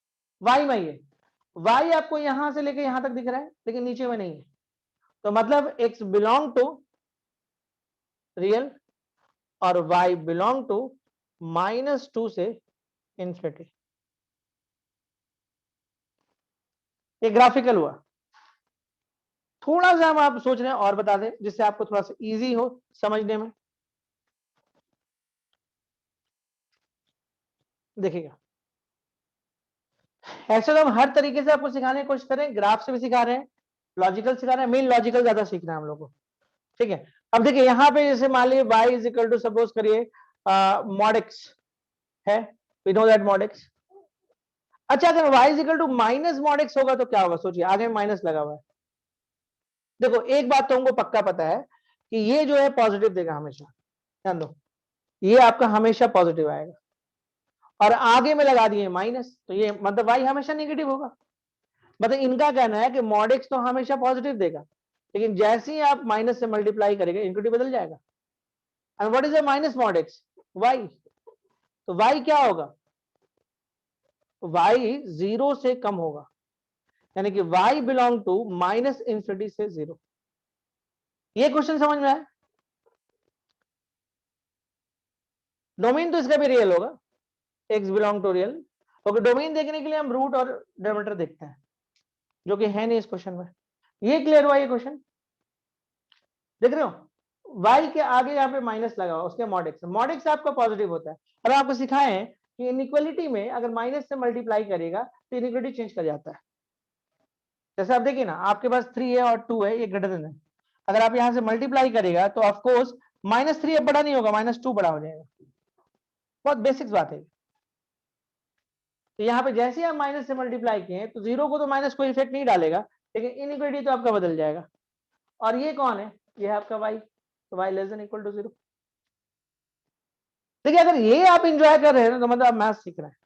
वाई में ये वाई आपको यहां से लेके यहां तक दिख रहा है, लेकिन नीचे में नहीं है, तो मतलब एक्स बिलोंग टू रियल और y बिलोंग टू माइनस 2 से इंफिनिटी। ये ग्राफिकल हुआ, थोड़ा सा हम आप सोच रहे हैं और बता दें जिससे आपको थोड़ा सा इजी हो समझने में। देखिएगा ऐसे तो हम हर तरीके से आपको सिखाने की कोशिश करें, ग्राफ से भी सिखा रहे हैं, लॉजिकल सिखा रहे हैं, मेन लॉजिकल ज्यादा सीखना है हम लोग को। ठीक है, अब देखिए यहाँ पे जैसे मान लीजिए y is equal to suppose करिए मॉड x है, we know that mod x। अच्छा अगर y is equal to minus mod x होगा तो क्या होगा, सोचिए आगे माइनस लगा हुआ है। देखो एक बात तो हमको पक्का पता है कि ये जो है पॉजिटिव देगा हमेशा, ध्यान दो, ये आपका हमेशा पॉजिटिव आएगा, और आगे में लगा दिए माइनस, तो ये मतलब y हमेशा नेगेटिव होगा। मतलब इनका कहना है कि मॉड x तो हमेशा पॉजिटिव देगा, लेकिन जैसे ही आप माइनस से मल्टीप्लाई करेंगे इंक्रीटिव बदल जाएगा। And what is the minus mod x, y, तो y क्या होगा, y 0 से कम होगा, यानी कि y belong to minus infinity से 0। ये क्वेश्चन समझ में आया, डोमेन तो इसका भी रियल होगा, x belong to real. Okay, domain देखने के लिए हम रूट और डेरिवेटिव देखते हैं, जो कि है नहीं इस क्वेश्चन में। ये क्लियर हुआ ये क्वेश्चन, देख रहे हो y के आगे यहाँ पे माइनस लगा हुआ, उसके मॉड x आपका पॉजिटिव होता है। अब आपको सिखाए हैं कि इनइक्वालिटी में अगर माइनस से मल्टीप्लाई करेगा तो इनइक्वालिटी चेंज कर जाता है। जैसे आप देखिए ना, आपके पास 3 है और 2 है, ये ग्रेटर देन है, अगर आप यहां से मल्टीप्लाई करेगा तो ऑफकोर्स -3 अब बड़ा नहीं होगा, -2 बड़ा हो जाएगा। बहुत बेसिक्स बात है। तो यहाँ पे जैसे आप माइनस से मल्टीप्लाई किए तो 0 को तो माइनस कोई इफेक्ट नहीं डालेगा, ठीक है, इनइक्वालिटी तो आपका बदल जाएगा। और ये कौन है, ये है आपका y, तो y less than equal to 0। देखिए अगर ये आप इंजॉय कर रहे हैं ना तो मतलब आप मैथ सीख रहे हैं,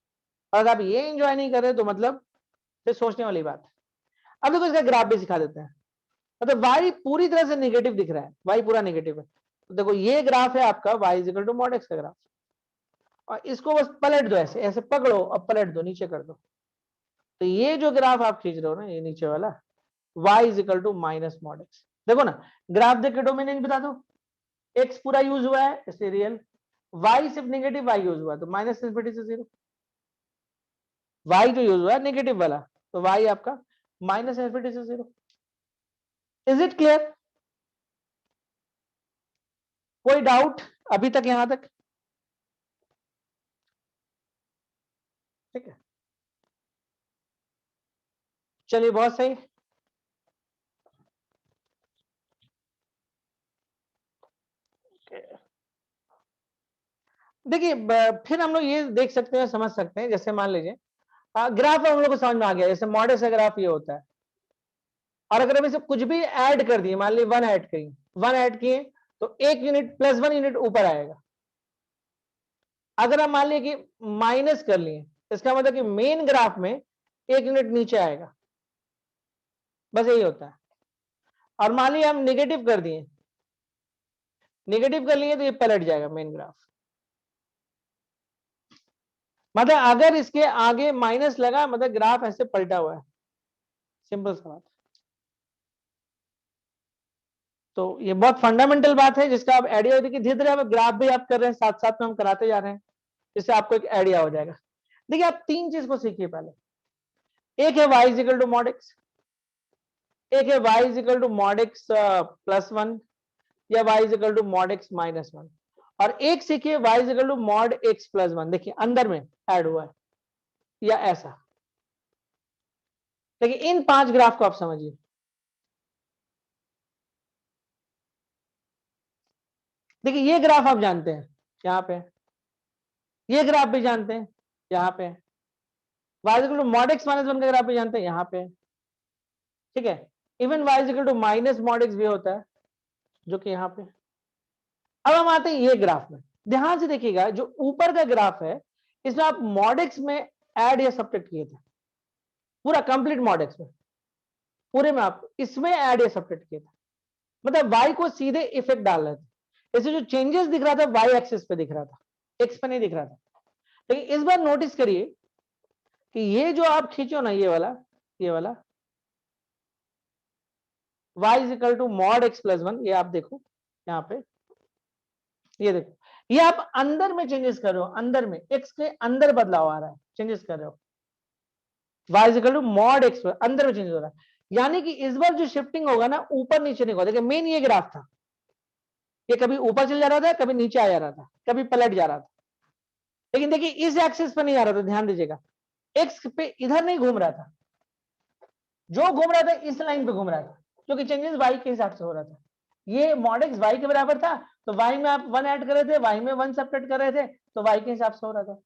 और अगर आप ये इंजॉय नहीं कर रहे तो मतलब फिर सोचने वाली बात है। अब देखो इसका ग्राफ भी सिखा देते हैं। मतलब y पूरी तरह से नेगेटिव दिख रहा है, y पूरा नेगेटिव है। तो देखो ये ग्राफ है आपका y is equal to mod x का ग्राफ, और इसको बस पलट दो, ऐसे ऐसे पकड़ो और पलट दो, नीचे कर दो। तो ये जो ग्राफ आप खींच रहे हो ना, ये नीचे वाला y is equal to minus mod x। देखो ना ग्राफ देख के डोमिनेंट बता दो, x पूरा यूज हुआ है इसलिए रियल, y सिर्फ नेगेटिव y यूज हुआ तो माइनस इन्फिनिटी से 0। y जो यूज हुआ है नेगेटिव वाला, तो y आपका माइनस इन्फिनिटी से 0। Is it clear? कोई डाउट अभी तक यहां तक? ठीक है, चलिए बहुत सही। देखिए फिर हम लोग ये देख सकते हैं, समझ सकते हैं, जैसे मान लीजिए ग्राफ हम लोग को समझ में आ गया, जैसे मॉडल से ग्राफ ये होता है, और अगर हम इसे कुछ भी ऐड कर दिए, मान लीजिए 1 ऐड करिए, 1 ऐड किए तो 1 यूनिट प्लस 1 यूनिट ऊपर आएगा। अगर हम मान लीजिए कि माइनस कर लिए, इसका मतलब कि मेन ग्राफ में 1 यूनिट नीचे आएगा, बस यही होता है। और मान लीजिए हम नेगेटिव कर दिए, नेगेटिव कर लिए तो ये पलट जाएगा मेन ग्राफ। मतलब अगर इसके आगे माइनस लगा मतलब ग्राफ ऐसे पलटा हुआ है, सिंपल सा बात। तो ये बहुत फंडामेंटल बात है जिसका आप आइडिया होती है कि धीरे धीरे आप ग्राफ भी आप कर रहे हैं, साथ साथ में हम कराते जा रहे हैं, जिससे आपको एक आइडिया हो जाएगा। देखिए आप तीन चीज को सीखिए पहले, एक है y is equal to mod x, एक है y is equal to mod x plus 1, या y is equal to mod x minus 1, और एक सीखिए y is equal to mod x plus 1, देखिए अंदर में ऐड हुआ है या ऐसा। देखिए इन 5 ग्राफ को आप समझिए। देखिए ये ग्राफ आप जानते हैं, यहाँ पे ये ग्राफ भी जानते हैं, यहाँ पे y is equal to mod x minus 1 का ग्राफ भी जानते हैं, यहाँ पे। ठीक है, even y is equal to minus mod x भी होता है, जो कि यहाँ पे। अब हम आते हैं ये ग्राफ में, ध्यान से देखिएगा, जो ऊपर का ग्राफ है इसमें आप मॉड x में ऐड या सब्ट्रैक्ट किए थे, पूरा कंप्लीट मॉड x में, पूरे में आप इसमें ऐड या सब्ट्रैक्ट किए थे, मतलब y को सीधे इफेक्ट डाल रहे थे। इससे जो चेंजेस दिख रहा था y एक्सिस पे दिख रहा था, x पे नहीं दिख रहा था। लेकिन इस बार नोटिस करिए कि ये जो आप खींचो ना, ये वाला y is equal to mod x plus 1, ये आप देखो यहाँ पे, ये देखो, ये आप अंदर में चेंजेस कर रहे हो, अंदर में x के अंदर बदलाव आ रहा है, चेंजेस कर रहे हो, y is equal to mod x, अंदर में चेंज हो रहा है। यानी कि इस बार जो शिफ्टिंग होगा ना, ऊपर नीचे नहीं होगा। देखिए मेन ये ग्राफ था, ये कभी ऊपर चल जा रहा था, कभी नीचे आ जा रहा था, कभी पलट जा रहा था, लेकिन देखिए इस एक्सिस पर नहीं आ रहा था, ध्यान दीजिएगा, एक्स पे इधर नहीं घूम रहा था, जो घूम रहा था इस लाइन पे घूम रहा था, क्योंकि चेंजेस वाई के हिसाब से हो रहा था। ये मॉड एक्स वाई के बराबर था, तो वाई में आप 1 ऐड कर रहे थे, वाई में 1 सब्ट्रैक्ट कर रहे थे, तो वाई के हिसाब से हो रहा था।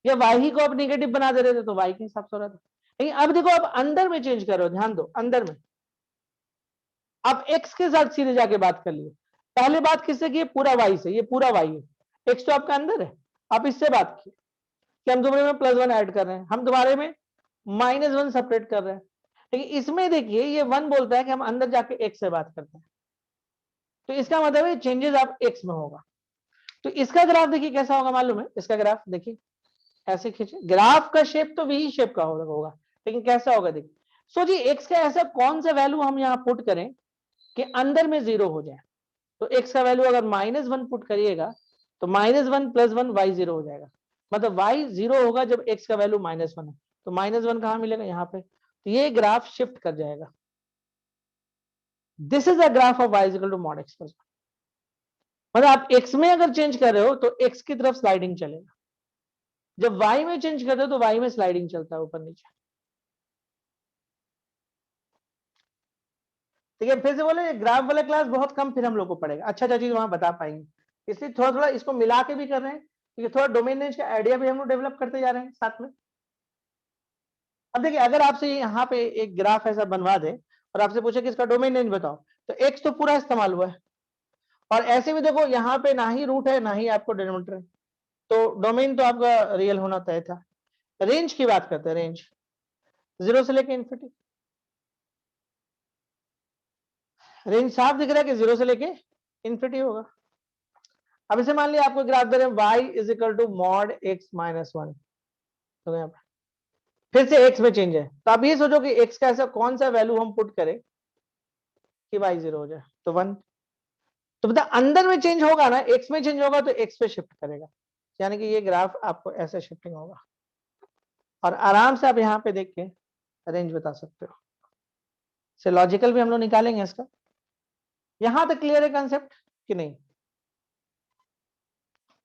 या वाई को आप नेगेटिव बना दे रहे थे तो वाई के हिसाब से हो रहा था। लेकिन अब देखो आप अंदर में चेंज कर रहे हो, ध्यान दो अंदर में, आप एक्स के साथ सीधे जाके बात कर लिए। पहले बात किससे की, पूरा वाई से, ये पूरा वाई है, एक्स तो आपका अंदर है, आप इससे बात की कि हम तुम्हारे में प्लस 1 ऐड कर रहे हैं, हम तुम्हारे में माइनस 1 सेपरेट कर रहे हैं। लेकिन इसमें देखिए ये 1 बोलता है कि हम अंदर जाके एक्स से बात करते हैं, तो इसका मतलब है चेंजेस आप एक्स में होगा। तो इसका ग्राफ देखिए कैसा होगा मालूम है, इसका ग्राफ देखिए ऐसे खींचे, ग्राफ का शेप तो वही शेप का होगा, लेकिन कैसा होगा देखिए। सोचिए एक्स का ऐसा कौन सा वैल्यू हम यहाँ पुट करें कि अंदर में 0 हो जाए। तो एक्स का वैल्यू अगर -1 पुट करिएगा तो -1 प्लस 1 वाई 0 हो जाएगा, मतलब वाई 0 होगा जब एक्स का वैल्यू -1 है। तो -1 कहां मिलेगा, यहाँ पे, तो ये ग्राफ शिफ्ट कर जाएगा। This is a graph of y equal to mod x plus 1। मतलब आप x में अगर चेंज कर रहे हो तो x की तरफ स्लाइडिंग चलेगा, जब y में चेंज करते हो तो y में स्लाइडिंग चलता है ऊपर नीचे। ठीक है, फिर से बोले ग्राफ वाला क्लास बहुत कम फिर हम लोग को पड़ेगा, अच्छा चीज वहां बता पाएंगे, इसलिए थोड़ा थोड़ा इसको मिला के भी कर रहे हैं, क्योंकि थोड़ा डोमेन रेंज का आइडिया भी हम लोग डेवलप करते जा रहे हैं साथ में। अब देखिए अगर आपसे यहाँ पे एक ग्राफ ऐसा बनवा दे और आपसे पूछे कि इसका डोमेन रेंज बताओ, तो एक्स तो पूरा इस्तेमाल हुआ है, और ऐसे भी देखो यहाँ पे ना ही रूट है ना ही आपको डिनोमिनेटर है, तो डोमेन तो आपका रियल होना तय था। रेंज की बात करते हैं, रेंज 0 से लेके इन्फिनिटी। रेंज साफ दिख रहा है कि 0 से लेके इन्फिनिटी होगा। अब इसे मान लिया आपको ग्राफ दे रहे हैं y is equal to mod x minus 1, तो यहाँ पर फिर से x में चेंज है, तो आप ये सोचो कि x का ऐसा कौन सा वैल्यू हम पुट करें कि y 0 हो जाए, तो 1। तो बता अंदर में चेंज होगा ना, x में चेंज होगा तो x पे शिफ्ट करेगा, यानी कि ये ग्राफ आपको ऐसे शिफ्टिंग होगा, और आराम से आप यहाँ पे देख के रेंज बता सकते हो। से लॉजिकल भी हम लोग निकालेंगे इसका। यहां तक क्लियर है कंसेप्ट कि नहीं?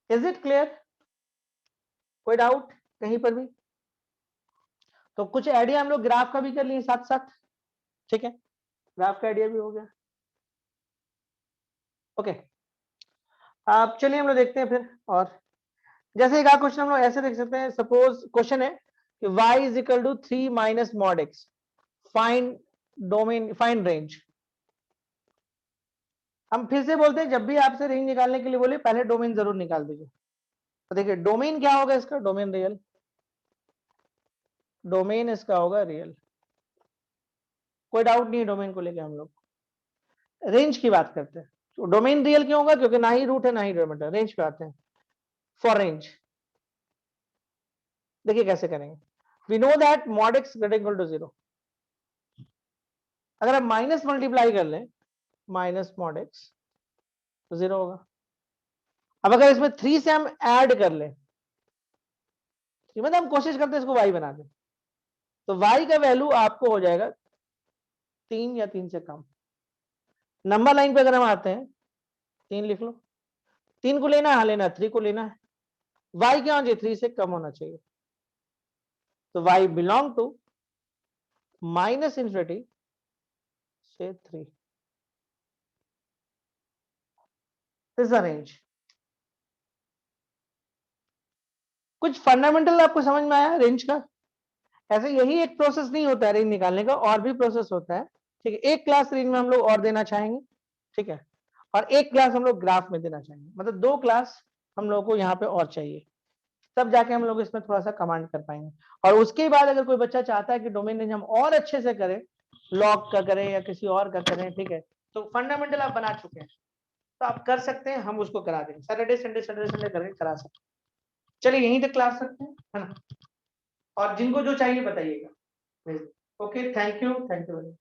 Is it clear? कोई डाउट कहीं पर भी? तो कुछ आइडिया हम लोग ग्राफ का भी कर लिए साथ साथ, ठीक है, ग्राफ का आइडिया भी हो गया। ओके, अब चलिए हम लोग देखते हैं फिर। और जैसे एक क्वेश्चन हम लोग ऐसे देख सकते हैं, सपोज क्वेश्चन है कि y is equal to 3 minus mod x, find domain, find range. हम फिर से बोलते हैं, जब भी आपसे रेंज निकालने के लिए बोले पहले डोमेन जरूर निकाल दीजिए। तो देखिए डोमेन क्या होगा इसका, डोमेन रियल, डोमेन इसका होगा रियल, कोई डाउट नहीं है डोमेन को लेके। हम लोग रेंज की बात करते हैं, तो डोमेन रियल क्यों होगा, क्योंकि ना ही रूट है ना ही डिनोमिनेटर। रेंज पे आते हैं, फॉर रेंज देखिए कैसे करेंगे। We know that mod x greater equal to 0, अगर आप माइनस मल्टीप्लाई कर लें माइनस मॉड एक्स तो 0 होगा। अब अगर इसमें 3 से हम ऐड कर लें, मतलब हम कोशिश करते हैं इसको y बना दें, तो y का वैल्यू आपको हो जाएगा 3 या 3 से कम। नंबर लाइन पे अगर हम आते हैं, 3 लिख लो, 3 को लेना है, हाँ लेना है, 3 को लेना है, y क्या होना चाहिए, 3 से कम होना चाहिए, तो y belong to minus infinity से 3, दिस द रेंज। कुछ फंडामेंटल आपको समझ में आया रेंज का? ऐसे यही एक प्रोसेस नहीं होता है रेंज निकालने का, और भी प्रोसेस होता है, ठीक है। एक क्लास रेंज में हम लोग और देना चाहेंगे, ठीक है, और एक क्लास हम लोग ग्राफ में देना चाहेंगे, मतलब 2 क्लास हम लोग को यहाँ पे और चाहिए, तब जाके हम लोग इसमें थोड़ा सा कमांड कर पाएंगे। और उसके बाद अगर कोई बच्चा चाहता है कि डोमेन रेंज हम और अच्छे से करें, लॉग का करें या किसी और का करें, ठीक है, तो फंडामेंटल आप बना चुके हैं तो आप कर सकते हैं, हम उसको करा देंगे, सैटरडे संडे सैटरडे संडे करके करा सकते हैं। चलिए यहीं तक क्लास रखते हैं, है ना, और जिनको जो चाहिए बताइएगा। Okay, thank you very much.